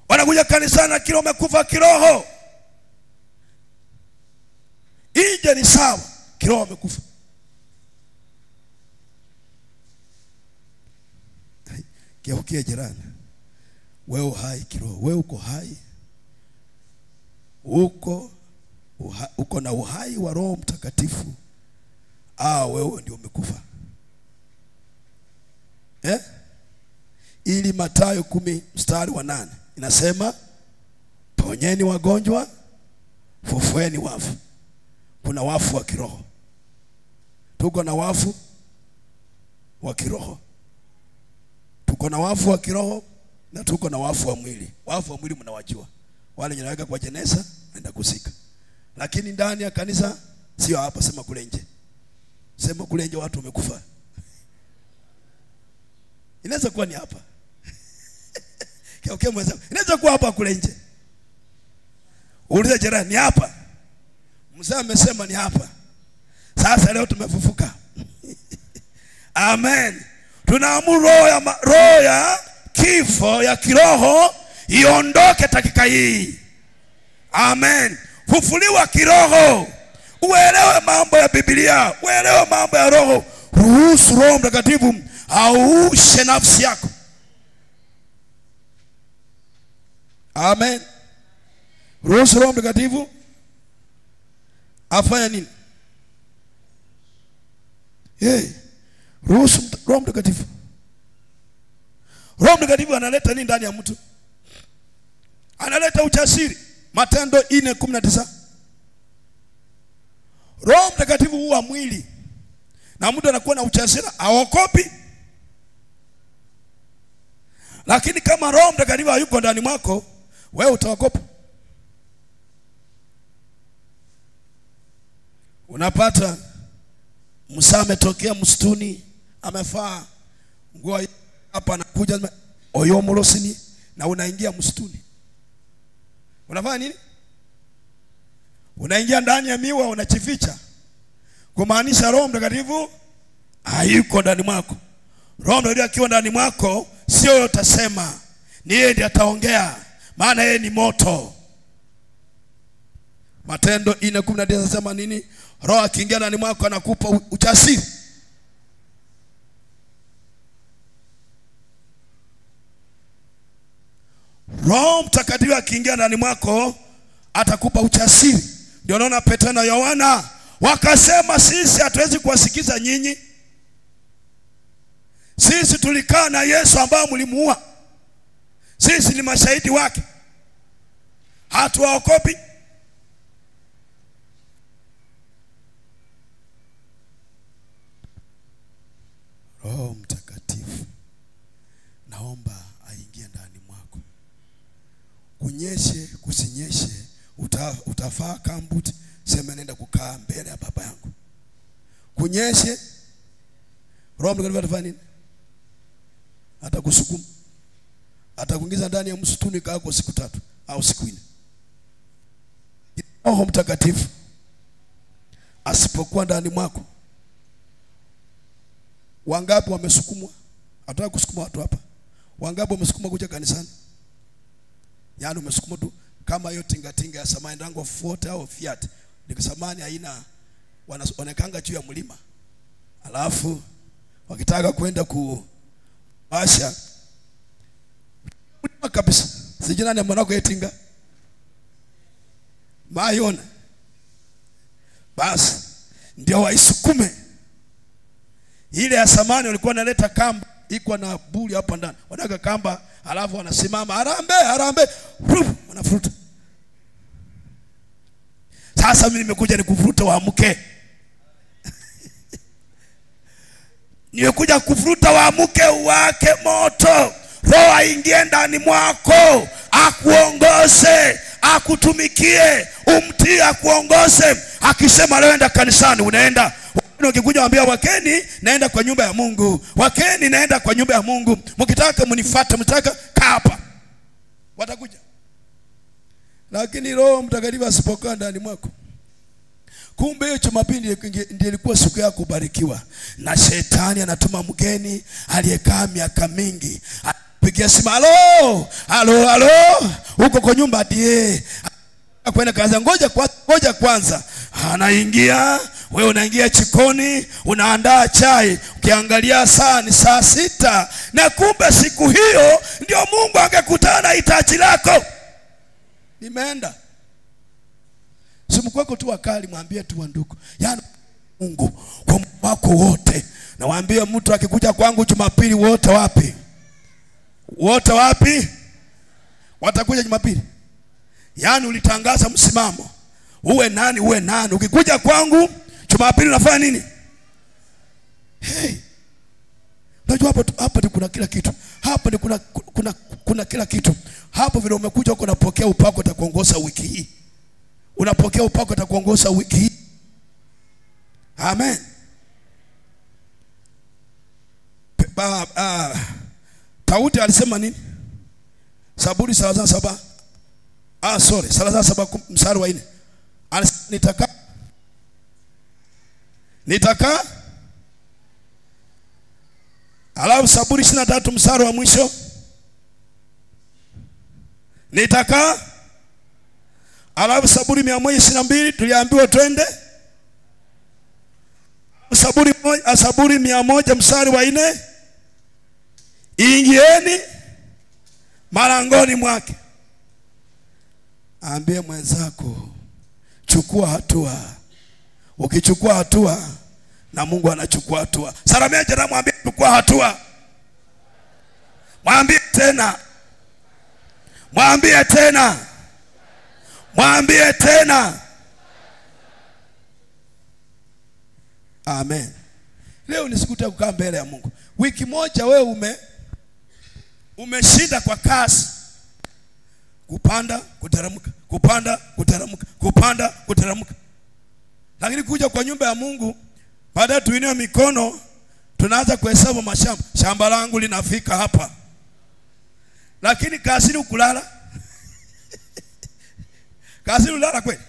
Wanakuja kanisani na kiroho wamekufa kiroho. Ije ni sawa, kiroho wamekufa. Geukia jirani. Wewe hai kiroho, wewe uko hai. Uko na uhai wa Roho Mtakatifu. Wewe ndio umekufa. Ili Mathayo 10:8 inasema, ponyeni wagonjwa, fufueni wafu. kuna wafu wa kiroho. Tuko na wafu wa kiroho. Tuko na wafu wa kiroho na tuko na wafu wa mwili. Wafu wa mwili mnawajua. Wale wanaweka kwa jeneza naenda kusika. Lakini ndani ya kanisa sio hapa, sema kule nje. Sema kule nje watu wamekufa. Inaweza kuwa ni hapa. Okay, mwenzangu. Inaweza kuwa hapa kule nje. Uulize jirani, ni hapa? Mzee amesema ni hapa. Sasa leo tumefufuka. Amen. Tunaamuru roho ya kifo ya kiroho iondoke dakika hii. Amen. Fufuliwa kiroho. Uelewe mambo ya Biblia, uelewe mambo ya roho. Ruhusu Roho Mtakatifu aushe nafsi yako. Amen. Ruhusu Roho Mtakatifu afanye nini? Ruhusu Roho Mtakatifu. Roho Mtakatifu analeta nini ndani ya mtu? Analeta ujasiri. Matendo 4:19. Roho Mtakatifu huwa mwili. Na mtu anakuwa na ujasiri, haogopi. Lakini kama Roho Mtakatifu hayuko ndani mwako, wewe utaogopa. Unapata Musa ametokea msituni, amefaa nguo hapa, anakuja oyomolosini na unaingia msituni. Unafanya nini? Unaingia ndani ya miwa, unachificha. Kumaanisha Roho Mtakatifu hayuko ndani mwako. Roho Mtakatifu akiwa ndani mwako, sio utasema, ni yeye ndiye ataongea, maana yeye ni moto. Matendo 4:19 anasema nini? Roho akiingia ndani mwako anakupa ujasiri. Roho Mtakatifu akiingia ndani mwako atakupa ujasiri. Ndio naona Petro na Yohana wakasema, sisi hatuwezi kuwasikiza nyinyi. Sisi tulikaa na Yesu ambaye mlimuua. Sisi ni mashahidi wake. Hatuwaogopi. Roho Mtakatifu naomba aingie ndani mwako. Kunyeshe kusinyeshe, utafaa kambuti, sema nenda kukaa mbele ya baba yangu. Kunyeshe, Roho Mtakatifu atafanya nini? Atakusukuma. Atakuingiza ndani ya msituni kako siku 3 au siku 4. Roho Mtakatifu asipokuwa ndani mwako, wangapi wamesukumwa? Hataka kusukuma watu hapa. Wangapi wamesukumwa kuja kanisani? Yaani umesukumwa tu kama hiyo tingatinga ya samani ndango Ford au Fiat. Nikasamani haina, wanakanga juu ya mlima. Alafu wakitaka kwenda kuasha mlima kabisa. Sijui nani mwanako yetinga. Mayona. Basi ndio waisukume. Ile ya samani walikuwa wanaleta kamba, iko na buli hapa ndani. Wanaka kamba, alafu wanasimama, harambe, wanafuruta. Sasa mimi nimekuja nikufuruta waamuke. Nimekuja kufuruta waamuke, wake moto. Roho aingie ndani mwako, akuongoze, akutumikie, umtii, akuongoze. Akisema leo enda kanisani, unaenda. Ukikuja waambia wakeni naenda kwa nyumba ya Mungu. Wakeni naenda kwa nyumba ya Mungu. Mkitaka mnifuate, mtaka hapa. Watakuja. Lakini Roho Mtakatifu asipokaa ndani mwako, kumbe Jumapili ndiyo ilikuwa siku yako kubarikiwa. Na shetani anatuma mgeni aliyekaa miaka mingi. Pigia simu, halo. Uko kwa nyumba ndiye. Kwenda kaza, ngoja kwanza. Anaingia, wewe unaingia jikoni, unaandaa chai, ukiangalia saa ni saa 6, na kumbe siku hiyo ndio Mungu angekutana na hitaji lako. Nimeenda. Simu kwako tu wakali, mwambie tu ndugu, yaani Mungu kwa moyo wako wote. Na waambie mtu akikuja kwangu Jumapili, wote wapi? Wote wapi? Watakuja Jumapili. Yaani ulitangaza msimamo. Uwe nani, uwe nani. Ukikuja kwangu Jumapili unafanya nini? Hey. Unajua hapa ni kuna kila kitu. Hapa ni kuna kila kitu. Hapo vile umekuja huko unapokea upako utakuongoza wiki hii. Unapokea upako utakuongoza wiki hii. Amen. Daudi alisema nini? Zaburi 37. Sorry, 37 mstari wa 4. Nitaka. Alafu Zaburi 23 mstari wa mwisho. Nitaka. Alafu Zaburi 122 tuliambiwa twende. Zaburi 100 mstari wa 4. Ingieni malangoni mwake. Ambie mwenzako chukua hatua. Ukichukua hatua na Mungu anachukua hatua. Salamia jirani, mwambie chukua hatua. Mwambie tena. Mwambie tena. Mwambie tena. Amen. Leo ni siku ya kukaa mbele ya Mungu. Wiki moja wewe umeshinda kwa kasi. Kupanda, kuteremka, kupanda, kuteremka, kupanda, kuteremka. Lakini kuja kwa nyumba ya Mungu, baada tuinue mikono, tunaanza kuhesabu mashamba. Shamba langu linafika hapa. Lakini kazini ukulala. Kazini ulala kweli?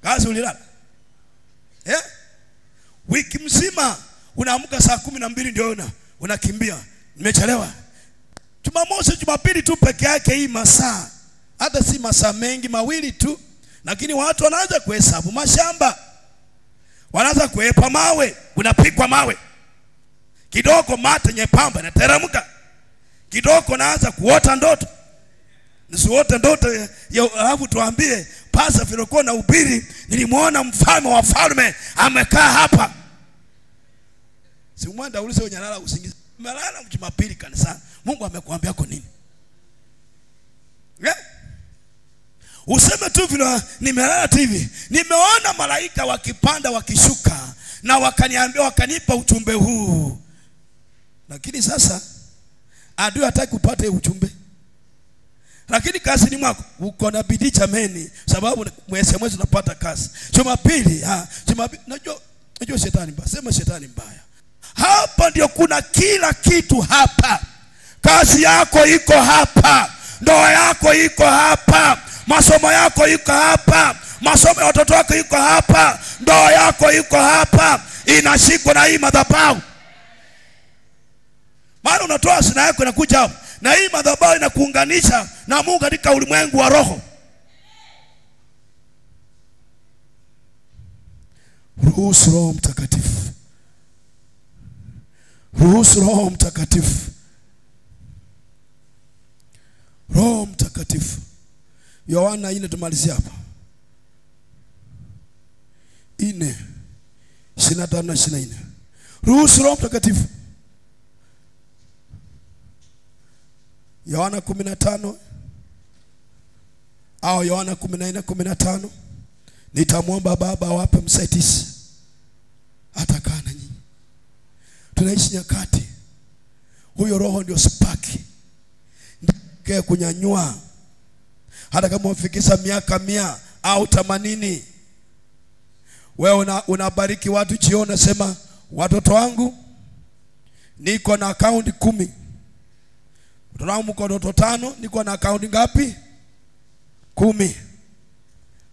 Kazi ulilala? Wiki mzima unaamka saa 12 ndio unakimbia. Nimechelewa. Jumamosi, Jumapili tu peke yake hii masaa. Hata si masaa mengi, mawili tu. Lakini watu wanaanza kuhesabu mashamba. Wanaanza kuepa mawe, unapikwa mawe. Kidogo mate nyepamba na teremka. Kidogo naanza kuota ndoto. Nisiwote ndoto alafu tuambie pasa vilikuwa na ubiri, nilimuona mfalme wa falme amekaa hapa. Si mwenda ulise unyalala usingizi. Umelala Jumapili kanisani. Mungu amekuambia kwa nini? Useme tu vile nimelala TV. Nimeona malaika wakipanda wakishuka na wakaniambia, wakanipa ujumbe huu. Lakini sasa adui hataki upate ujumbe. Lakini kazi ni mwako uko na bidii jameni, sababu mwezi unapata kazi. Jumapili, najua shetani mbaya. Sema shetani mbaya. Hapa ndio kuna kila kitu hapa. Kazi yako iko hapa. Ndoa yako iko hapa. Masomo yako iko hapa. Masomo ya watoto wako iko hapa. Ndoa yako iko hapa. Inashikwa na hii madhabahu. Maana unatoa sina yako inakuja hapa. Na hii madhabahu inakuunganisha na Mungu katika ulimwengu wa roho. Ruhusu Roho Mtakatifu. Ruhusu Roho Mtakatifu. Roho Mtakatifu. Yohana 4 tumalizia hapa. 4:25-24. Ruhusu Roho Mtakatifu. Yohana 15 au Yohana 14:15. Nitamwomba Baba awape msaidizi atakaa na nyinyi. Tunaishi nyakati. Huyo Roho ndio spaki. Ndiye kunyanyua. Hata kama ufikisha miaka 100 au 80. Wewe unabariki watu jiona, sema watoto wangu niko na account 10. Watoto wangu mko watoto 5, niko na account ngapi? 10.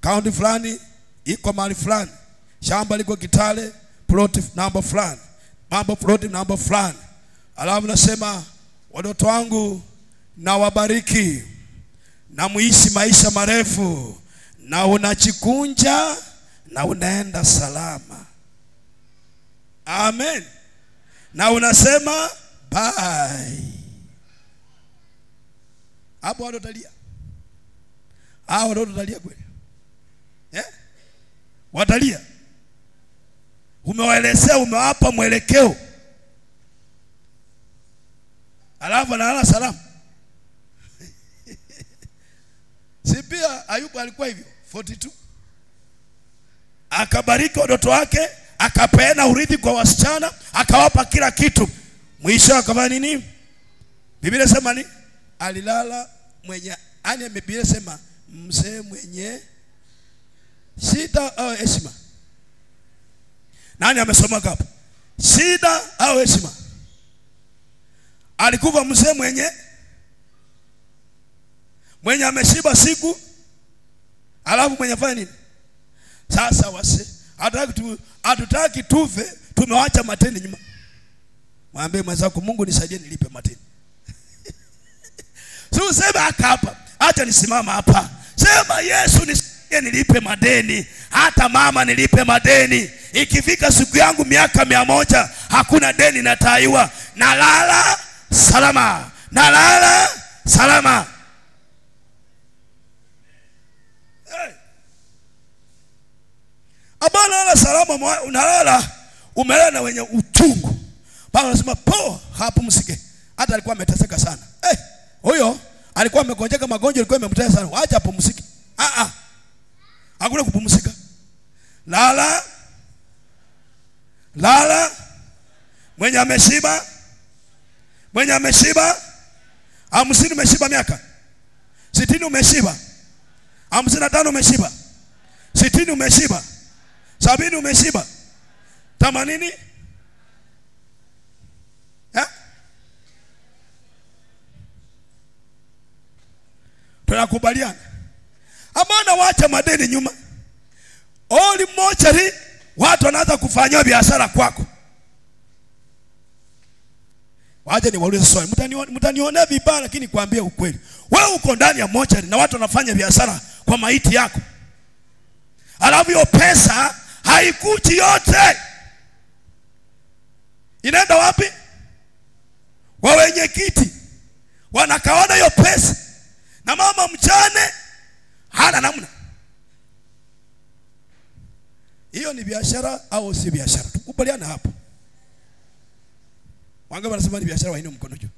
Account fulani iko mahali fulani. Shamba liko Kitale, plot number fulani. Mambo plot number fulani. Alafu nasema watoto wangu na wabariki na muishi maisha marefu na unachikunja na unaenda salama. Amen. Na unasema bye. Hapo watu watalia. Hao watu watalia kweli. Watalia. Umewaelezea, umewapa mwelekeo. Alafu analala salama. Si pia Ayubu alikuwa hivyo 42. akabariki watoto wake, akapeana urithi kwa wasichana, akawapa kila kitu. Mwisho akafanya nini? Biblia sema ni alilala mwenye, yani Biblia sema mzee mwenye shida au heshima. Nani amesoma hapo? Shida au heshima? Alikufa mzee mwenye ameshiba siku, alafu mwenye fanya nini? Sasa wase hatutaki tuve, tumewacha mateni nyuma. Mwambie mwenzako, Mungu nisaidie nilipe mateni. Sio sema hapa, acha nisimama hapa. Sema Yesu nisaidie nilipe madeni, hata mama nilipe madeni. Ikifika siku yangu miaka 100 hakuna deni nataiwa. Nalala salama. Nalala salama. Abana nalala salama, unalala umelala na wenye uchungu. Paulo anasema po hapo msike. Hata alikuwa ameteseka sana. Huyo alikuwa amegonjeka, magonjwa yalikuwa yamemtesa sana. Acha apumzike. Hakuna kupumzika. Lala. Lala. Mwenye ameshiba. 50 umeshiba miaka. 60 umeshiba. 55 umeshiba. 60 umeshiba. 70 umeshiba. 80. Tunakubaliana. Amana wacha madeni nyuma. Oli mochari watu wanaanza kufanya biashara kwako. Waje ni waulize swali. Mtanionea vibaya lakini kuambia ukweli. Wewe uko ndani ya mochari na watu wanafanya biashara kwa maiti yako. Alafu hiyo pesa haikuji yote. Inaenda wapi? Kwa wenye kiti. Wanakaona hiyo pesa. Na mama mjane hana namna. Hiyo ni biashara au si biashara? Tukubaliana hapo. Wangapi wanasema ni biashara? Wainue mkono juu.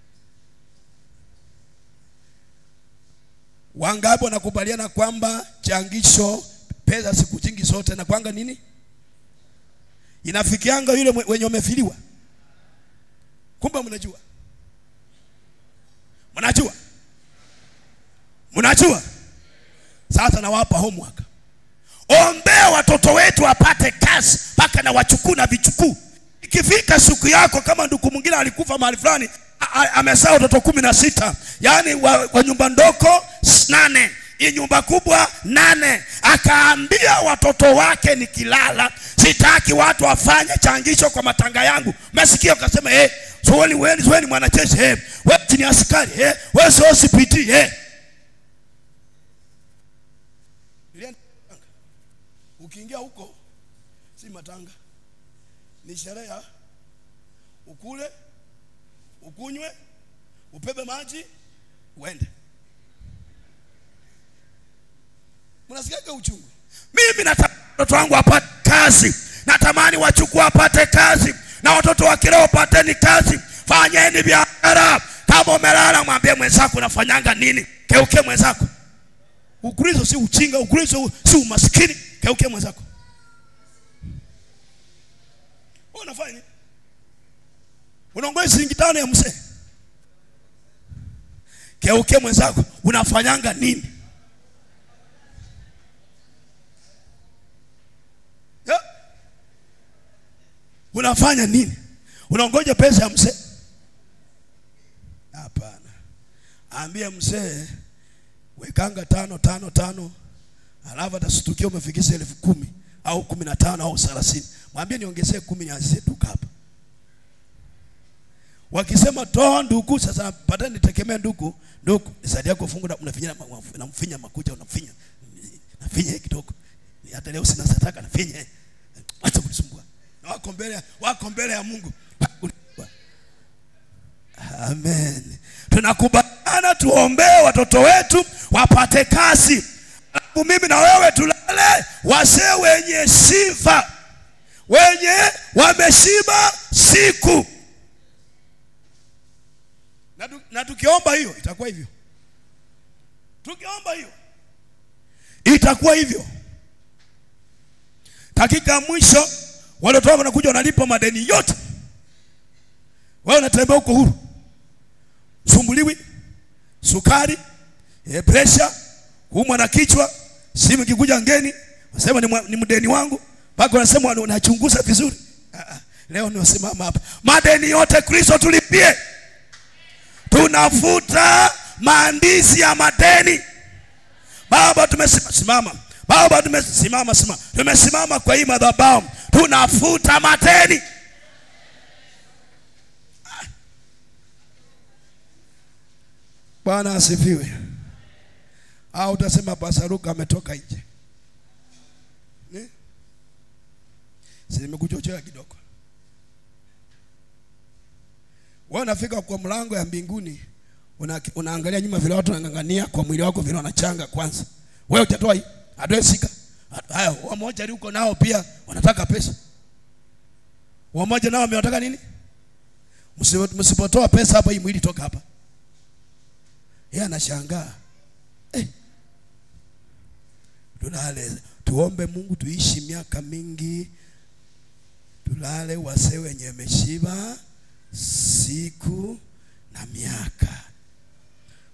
Wangapi wanakubaliana kwamba changisho pesa siku nyingi zote na kwanga nini? Inafikianga yule wenye umefiliwa. Kumbe mnajua. Mnajua? Sasa nawapa homework. Ombea watoto wetu wapate kazi mpaka na wachukuu na vichukuu. Ikifika siku yako kama ndugu mwingine alikufa mahali fulani, amezaa watoto 16, yani wa nyumba ndogo 8, hii nyumba kubwa 8, akaambia watoto wake nikilala sitaki watu wafanye changisho kwa matanga yangu. Masikia akasema wewe ni mwanajeshi, wewe ni askari, wewe sio CPT, ukiingia huko si matanga, ni sherehe. Ukule, ukunywe, upepe maji, uende. Mnasikia kwa uchungu. Mimi nataka watoto wangu wapate kazi. Natamani wachukue wapate kazi. Na watoto wa kiroho wapateni kazi. Fanyeni biashara. Kama umelala mwambie mwenzako unafanyanga nini? Keuke mwenzako. Ukristo si uchinga, Ukristo si umaskini. Keuke mwenzako. Unafanya nini? Unaongoza shilingi 5 ya mzee. Keuke mwenzako, unafanyanga nini? Unafanya nini? Unaongoja pesa ya mzee? Hapana. Ambia mzee wekanga 5 alafu atashtukia umefikisha 10,000 au 15 au 30. Mwambie niongezee 10 nianzie duka hapa. Wakisema toa ndugu, sasa baadaye nitegemea ndugu nisaidie kufunga, na mfinya makucha, unafinya kidogo. Hata leo sina sataka nafinya. Acha kunisumbua. Na wako mbele ya Mungu. Amen. Tunakubaliana tuombee watoto wetu wapate kazi. Mimi na wewe tulale wazee wenye sifa, wenye wameshiba siku. Na tukiomba hiyo itakuwa hivyo. Tukiomba hiyo itakuwa hivyo. dakika ya mwisho wale watu wanakuja wanalipa madeni yote. Wewe unatembea huko huru, sumbuliwi, sukari, pressure, kuumwa na kichwa, simu ikikuja ngeni unasema ni mdeni wangu, mpaka unasema unachunguza vizuri. Leo niwasimama hapa, madeni yote Kristo tulipie. Tunafuta maandishi ya madeni. Baba tumesimama, Baba tumesimama, tumesimama kwa hii madhabahu, tunafuta madeni. Bwana asifiwe. Au utasema Basaruka ametoka nje. Si nimekuchochea kidogo. Wewe unafika kwa mlango ya mbinguni, unaangalia nyuma vile watu wanangangania kwa mwili wako vile wanachanga kwanza. Wewe utatoa hii, atoe sika. Haya, wamoja huko nao pia wanataka pesa. Wamoja nao wametaka nini? Msipotoa pesa hapa hii mwili toka hapa. Yeye anashangaa. Tulale, tuombe Mungu tuishi miaka mingi. Tulale wase wenye meshiba siku na miaka.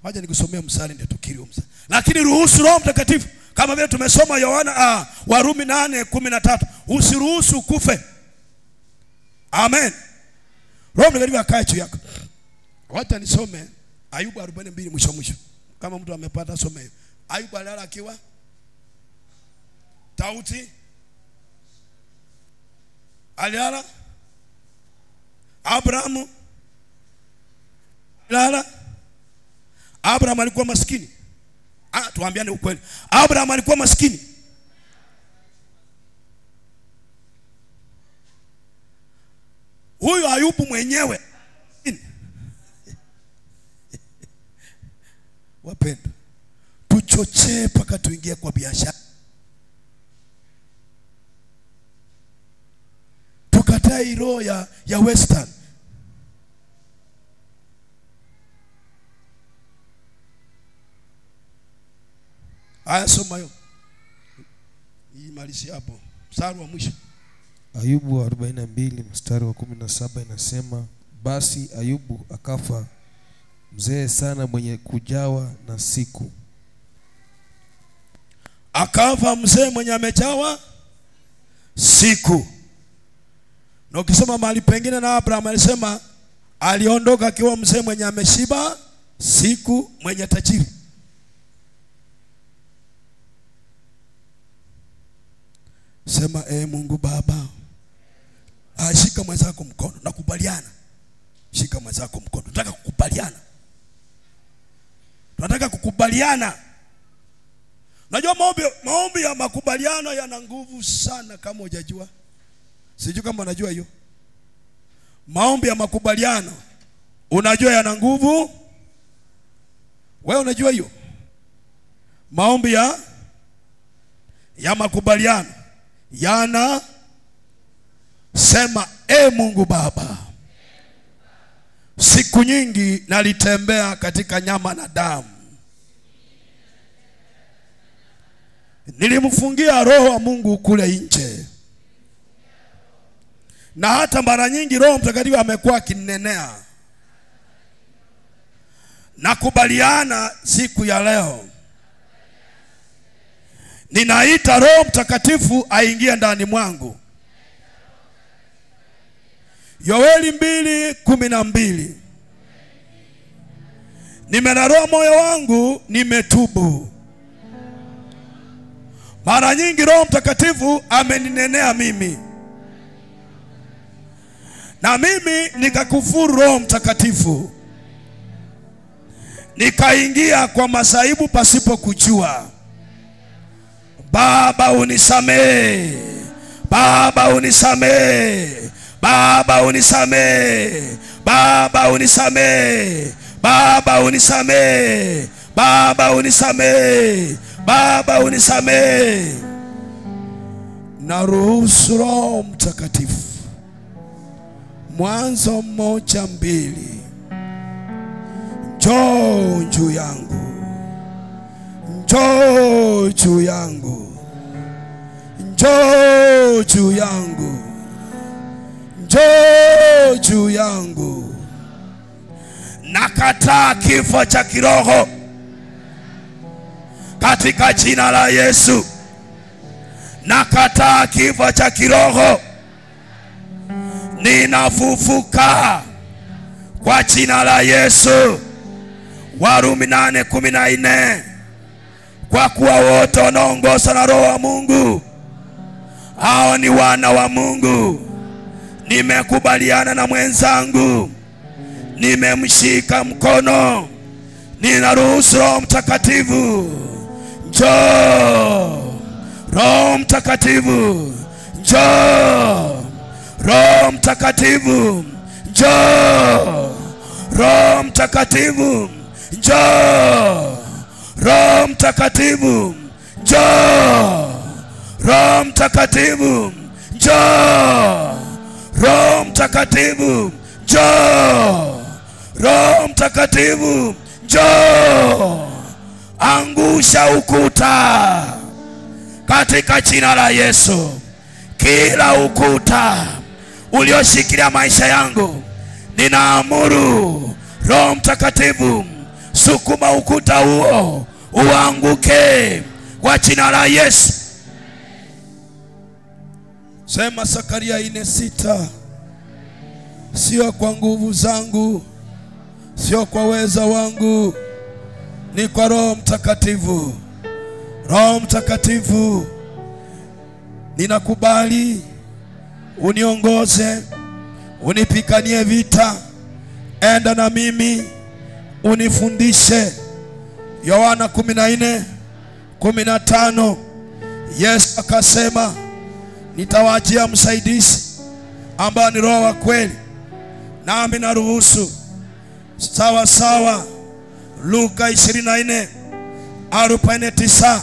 Wacha nikusomea msali ndio tukiri msali. Lakini ruhusu Roho Mtakatifu kama vile tumesoma Yohana Warumi 8:13. Usiruhusu kufe. Amen. Roho Mtakatifu akae juu yako. Wacha nisome Ayubu 42 mwisho. Kama mtu amepata some hiyo. Ayubu alala akiwa tauti. Alala Abrahamu. Abraham alikuwa maskini. Tuambiane ukweli. Abraham alikuwa maskini. Huyu Ayubu mwenyewe. Wapenda, tuchochee paka tuingie kwa biashara. Tukatai roho ya western. Aya, soma hiyo. Hii malisi hapo. Mstari wa mwisho. Ayubu 42 mstari wa 17 inasema, basi Ayubu akafa mzee sana mwenye kujawa na siku. Akafa mzee mwenye amejawa siku. Na ukisoma mahali pengine na Abraham alisema aliondoka akiwa mzee mwenye ameshiba siku, mwenye tajiri. Sema Mungu Baba, shika mwenzako mkono, nakubaliana. Shika mwenzako mkono. Tunataka kukubaliana. Tunataka kukubaliana. Unajua maombi ya makubaliano yana nguvu sana kama hujajua. Sijui kama unajua hiyo. Maombi ya makubaliano unajua yana nguvu? Wewe unajua hiyo? Maombi ya makubaliano yana sema Mungu Baba, siku nyingi nalitembea katika nyama na damu. Nilimfungia roho wa Mungu kule nje. Na hata mara nyingi Roho Mtakatifu amekuwa akinenea. Nakubaliana siku ya leo, ninaita Roho Mtakatifu aingie ndani mwangu. Yoeli 2:12. Nimeraroa moyo wangu, nimetubu. Mara nyingi Roho Mtakatifu ameninenea mimi, na mimi nikakufuru Roho Mtakatifu, nikaingia kwa masaibu pasipo kujua. Baba unisamee, Baba unisamee, Baba unisamee, Baba unisamee, Baba unisamee, Baba unisamee, Baba unisamee. Na ruhusu Roho Mtakatifu. Mwanzo 1:2. Njoo juu yangu, njoo juu yangu, njoo juu yangu, njoo juu yangu. Nakataa kifo cha kiroho katika jina la Yesu. Nakataa kifo cha kiroho, ninafufuka kwa jina la Yesu. Warumi 8:14, kwa kuwa wote wanaongozwa na Roho wa Mungu hao ni wana wa Mungu. Nimekubaliana na mwenzangu, nimemshika mkono, ninaruhusu Roho Mtakatifu, njoo Roho Mtakatifu, njoo Roho Mtakatifu, njoo Roho Mtakatifu, njoo Roho Mtakatifu, njoo Roho Mtakatifu, njoo Roho Mtakatifu, njoo Roho Mtakatifu, njoo. Angusha ukuta katika jina la Yesu. Kila ukuta ulioshikilia maisha yangu, ninaamuru Roho Mtakatifu, sukuma ukuta huo uanguke kwa jina la Yesu. Sema Zakaria 4:6, sio kwa nguvu zangu, sio kwa uweza wangu, ni kwa Roho Mtakatifu. Roho Mtakatifu, ninakubali uniongoze, unipiganie vita, enda na mimi, unifundishe. Yohana 14:15, Yesu akasema, nitawaachia msaidizi ambaye ni Roho wa kweli. Nami naruhusu sawa sawa Luka 24:49,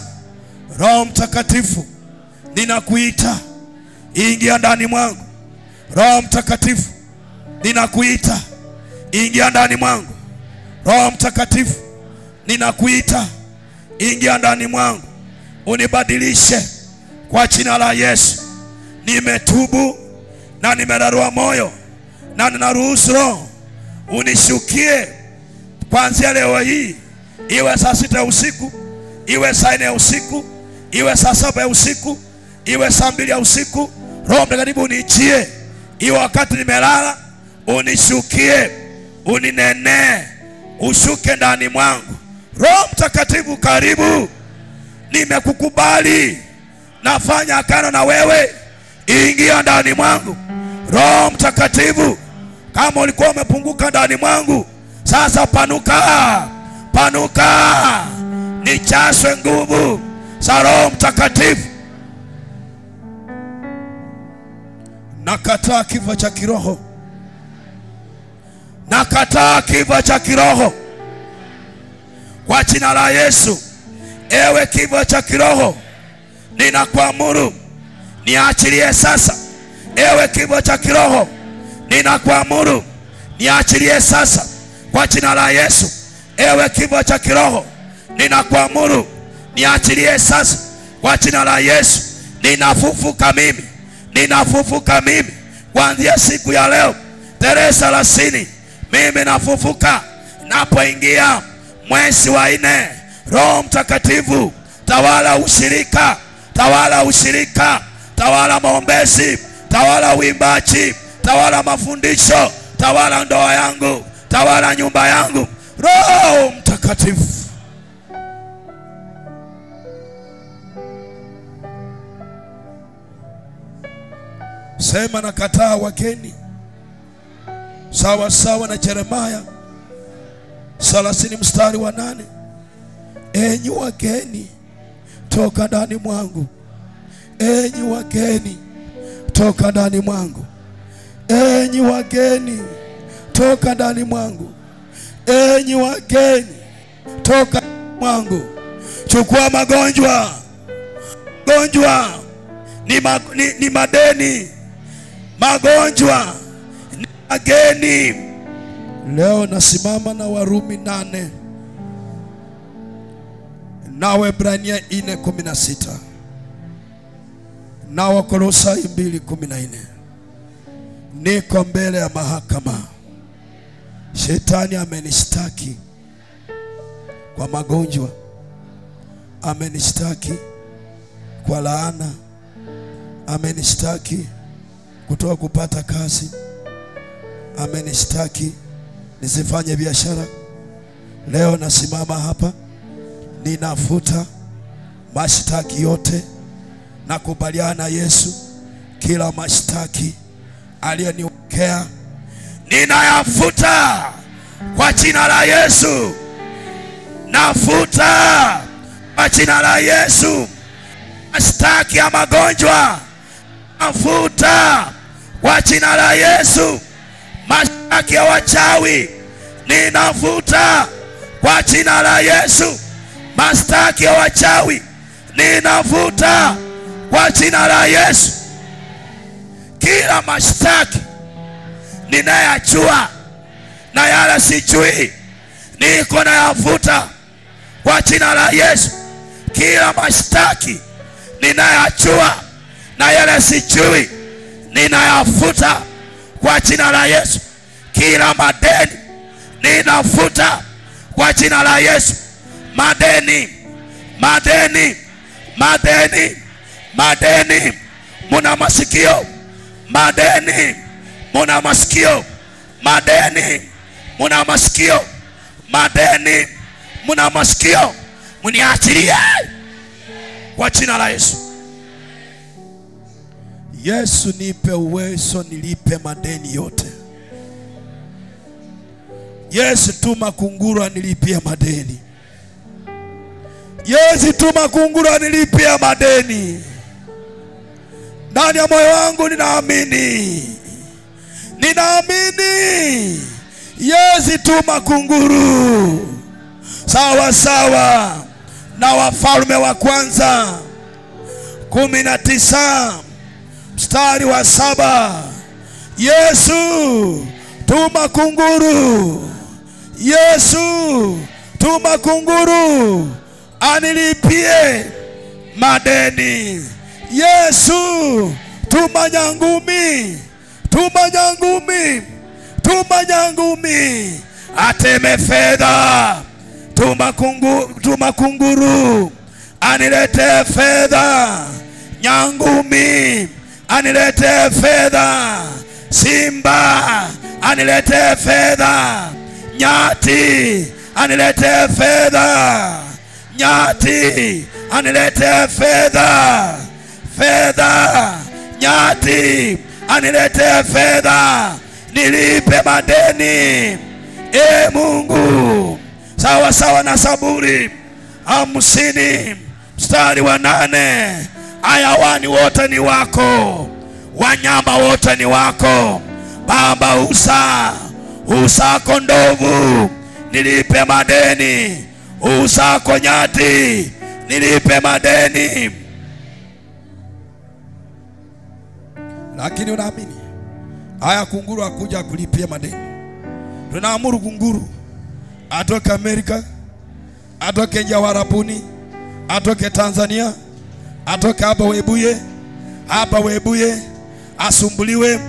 Roho Mtakatifu, ninakuita, ingia ndani mwangu. Roho Mtakatifu, ninakuita, ingia ndani mwangu. Roho Mtakatifu, ninakuita, ingia ndani mwangu, unibadilishe kwa jina la Yesu. Nimetubu na nimerarua moyo, na ninaruhusu Roho unishukie kuanzia leo hii, iwe saa 6 ya usiku, iwe saa 4 ya usiku, iwe saa 7 ya usiku, iwe saa 2 ya usiku. Roho Mtakatifu unijie, iwe wakati nimelala, unishukie, uninene, ushuke ndani mwangu. Roho Mtakatifu karibu, nimekukubali, nafanya agano na wewe, ingia ndani mwangu. Roho Mtakatifu, kama ulikuwa umepunguka ndani mwangu, sasa panuka, panuka, nijazwe nguvu za Roho Mtakatifu. Nakataa kifo cha kiroho, nakataa kifo cha kiroho kwa jina la Yesu. Ewe kifo cha kiroho, ninakuamuru niachilie sasa. Ewe kifo cha kiroho, ninakuamuru niachilie sasa kwa jina la Yesu. Ewe kifo cha kiroho, ninakuamuru niachilie sasa kwa jina la Yesu. Ninafufuka mimi, ninafufuka mimi kuanzia siku ya leo tarehe 30. Mimi nafufuka napoingia mwezi wa 4. Roho Mtakatifu, tawala ushirika, tawala ushirika, tawala maombezi, tawala uimbaji, tawala mafundisho, tawala ndoa yangu, tawala nyumba yangu. Roho Mtakatifu, sema nakataa wageni, sawa sawa na Yeremia 30:8. Enyi wageni, toka ndani mwangu. Enyi wageni, toka ndani mwangu. Enyi wageni, toka ndani mwangu. Enyi wageni, toka mwangu. Chukua magonjwa, magonjwa ni madeni, magonjwa ni mageni. Leo nasimama na Warumi 8 na Waebrania 4:16. Na Wakolosai 2:14, niko mbele ya mahakama. Shetani amenishtaki kwa magonjwa, amenishtaki kwa laana, amenishtaki kutoka kupata kazi, amenishtaki nisifanye biashara. Leo nasimama hapa, ninafuta mashtaki yote, nakubaliana na Yesu. Kila mashtaki aliyoniwekea ninayafuta kwa jina la Yesu. Nafuta kwa jina la Yesu. Mashtaki ya magonjwa nafuta kwa jina la Yesu. Mashtaki ya wachawi ninafuta kwa jina la Yesu. Mashtaki ya wachawi ninafuta kwa jina la Yesu. Kila mashtaki ninayajua na yale sijui, niko nayafuta kwa jina la Yesu. Kila mashtaki ninayajua na yale sijui, ninayafuta kwa jina la Yesu. Kila madeni ninafuta kwa jina la Yesu. Madeni, madeni, madeni, madeni, muna masikio. Madeni, muna masikio. Madeni, muna masikio. Madeni, muna masikio. Muniachilie kwa jina la Yesu. Yesu, nipe uwezo nilipe madeni yote. Yesu, tuma kunguru anilipie madeni. Yesu, tuma kunguru anilipie madeni. Ndani ya moyo wangu ninaamini. Ninaamini. Yesu, tuma kunguru. Sawa sawa na Wafalme wa Kwanza 19 mstari wa 7. Yesu, tuma kunguru. Yesu, tuma kunguru anilipie madeni. Yesu, tuma nyangumi. Tuma nyangumi. Tuma nyangumi ateme fedha. Tuma kunguru anilete fedha. Nyangumi anilete fedha. Simba anilete fedha. Nyati anilete fedha. Nyati anilete fedha. Fedha. Nyati anilete fedha. Nilipe madeni. Mungu, sawa sawa na Zaburi 50 mstari wa 8. Hayawani wote ni wako, wanyama wote ni wako. Baba, usako ndovu, nilipe madeni. Usako nyati, nilipe madeni. Lakini unaamini haya kunguru akuja kulipia madeni. Tunaamuru kunguru atoke Amerika, atoke nje Warabuni, atoke Tanzania, atoke hapa Webuye, hapa Webuye, asumbuliwe,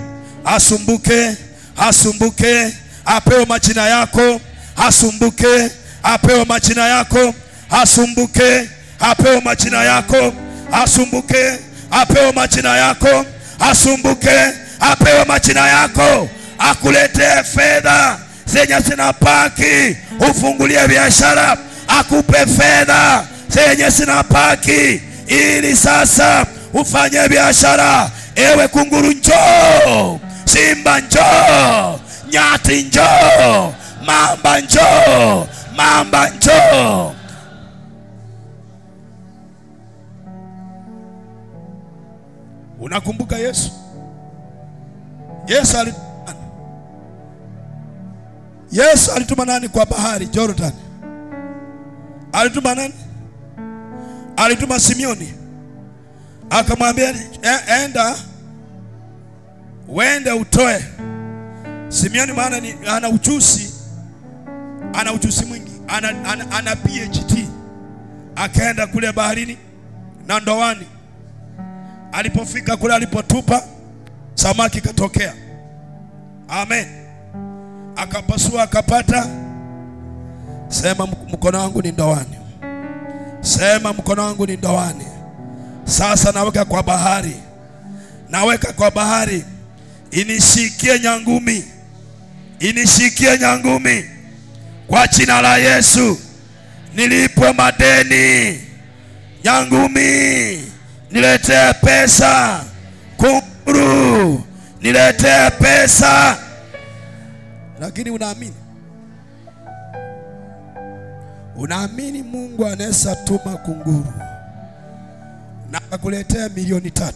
asumbuke, asumbuke, apewe majina yako. Asumbuke, apewe majina yako. Asumbuke, apewe majina yako. Asumbuke, apewe majina yako. Asumbuke, apewe majina yako. Akulete fedha zenye zinapaki, ufungulie biashara. Akupe fedha zenye zinapaki, ili sasa ufanye biashara. Ewe kunguru njoo, simba njoo, nyati njoo, mamba njoo, mamba njoo. Unakumbuka Yesu? Yesu alituma nani kwa bahari Jordan? Alituma nani? Alituma Simeoni. Akamwambia enda, wende utoe. Simeoni maana ni ana ujuzi mwingi, ana PhD. Akaenda kule baharini na ndowani, Alipofika kule alipotupa, samaki katokea. Amen. Akapasua akapata. Sema mkono wangu ni ndoani. Sema mkono wangu ni ndoani. Sasa naweka kwa bahari. Naweka kwa bahari. Inishikie nyangumi. Inishikie nyangumi. Kwa jina la Yesu. Nilipwe madeni. Nyangumi, niletee pesa. Kunguru, niletee pesa. Lakini unaamini? Unaamini Mungu anaweza tuma kunguru na akuletea milioni 3?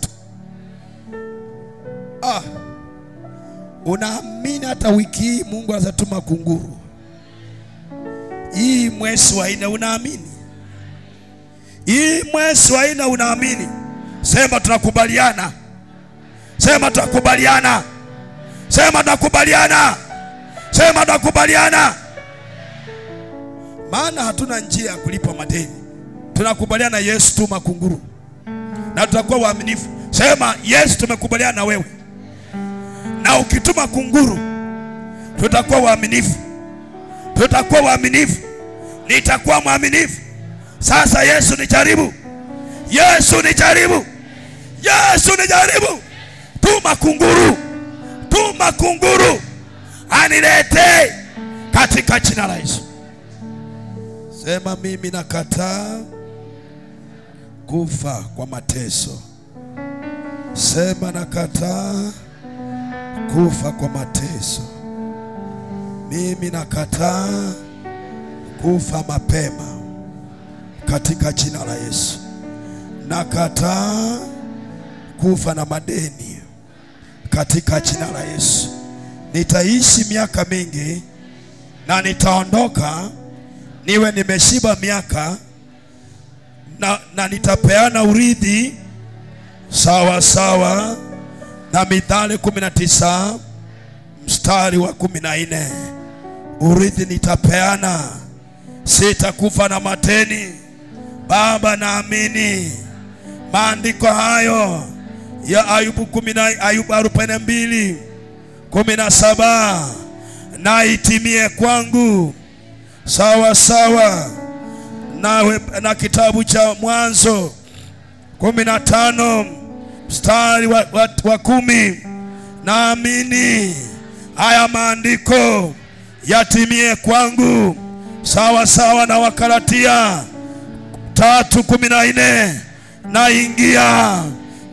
Unaamini hata wiki hii Mungu anaweza tuma kunguru? Hii mwezi wa 4 unaamini? Hii mwezi wa 4 unaamini? Sema tunakubaliana. Sema tunakubaliana. Sema tunakubaliana. Sema tunakubaliana. Maana hatuna njia ya kulipa madeni. Tunakubaliana Yesu tuma kunguru. Na tutakuwa waaminifu. Sema Yesu tumekubaliana na wewe. Na ukituma kunguru tutakuwa waaminifu. Tutakuwa waaminifu. Nitakuwa mwaminifu. Sasa Yesu nijaribu. Yesu nijaribu. Yesu nijaribu. Tuma kunguru. Tuma kunguru. Anilete katika jina la Yesu. Sema mimi nakataa kufa kwa mateso. Sema nakataa kufa kwa mateso. Mimi nakataa kufa mapema katika jina la Yesu. Nakataa kufa na madeni katika jina la Yesu. Nitaishi miaka mingi na nitaondoka niwe nimeshiba miaka na nitapeana urithi sawa sawa na Mithali 19 mstari wa 14. Urithi nitapeana, sitakufa na madeni. Baba, naamini maandiko hayo ya Ayubu 42:17 na itimie kwangu sawa sawa na kitabu cha Mwanzo 15 mstari wa 10. Naamini haya maandiko yatimie kwangu sawa sawa na Wakalatia 3:14. Naingia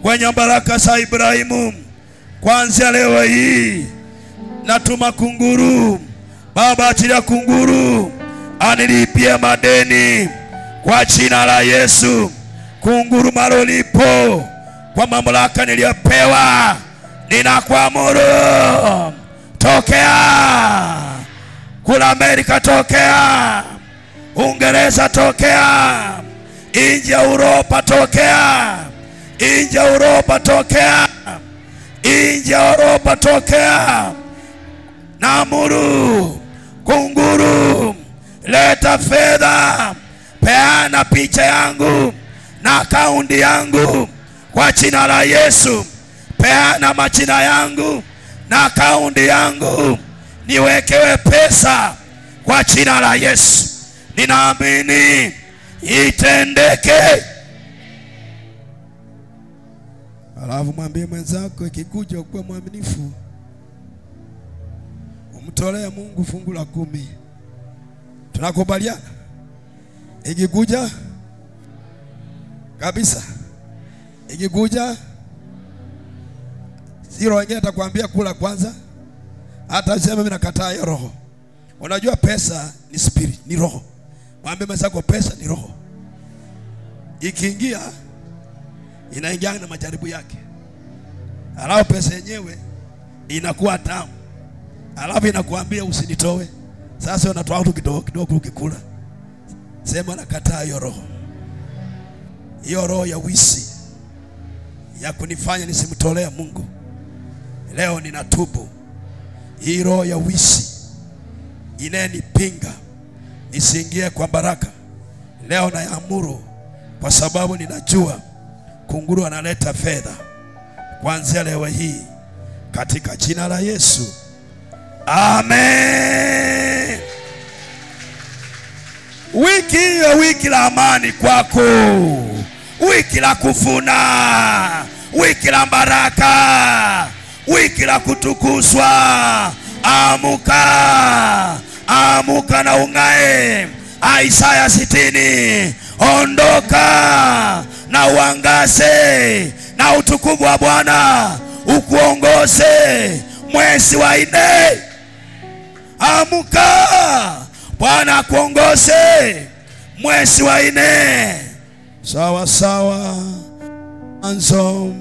kwenye baraka za Ibrahimu. Kuanzia leo hii natuma kunguru. Baba, achilia kunguru anilipie madeni kwa jina la Yesu. Kunguru marolipo kwa mamlaka niliyopewa, ninakuamuru tokea. Kula Amerika tokea. Uingereza tokea. Nje ya Europa tokea. Nje ya Europa tokea. Nje ya Europa tokea. Naamuru kunguru, leta fedha. Peana picha yangu na akaunti yangu kwa jina la Yesu. Peana majina yangu na akaunti yangu, niwekewe pesa kwa jina la Yesu. Ninaamini itendeke. Alafu mwambie mwenzako, ikikuja kuwa mwaminifu, umtolee Mungu fungu la 10. Tunakubaliana? Ikikuja kabisa. Ikikuja zero, wengine atakwambia kula kwanza. Hata sema mimi nakataa hiyo roho. Unajua pesa ni spirit, ni roho. Mwambie mwenzako pesa ni roho. Ikiingia inaingia na majaribu yake. Alafu pesa yenyewe inakuwa tamu. Alafu inakuambia usinitoe. Sasa unatoa tu kidogo kidogo ukikula. Sema nakataa hiyo roho. Hiyo roho ya wizi ya kunifanya nisimtolee Mungu. Leo ninatubu. Hii roho ya wizi inanipinga nisiingie kwa baraka, leo naamuru, kwa sababu ninajua kunguru analeta fedha kuanzia leo hii katika jina la Yesu. Amen. Wiki hiyo wiki la amani kwako, wiki la kuvuna, wiki la baraka, wiki la kutukuzwa. Amuka, amuka na ungae. Isaya 60, ondoka na uangaze na utukufu wa Bwana ukuongoze mwezi wa 4. Amuka, Bwana kuongoze mwezi wa 4. Sawa sawa. Anzo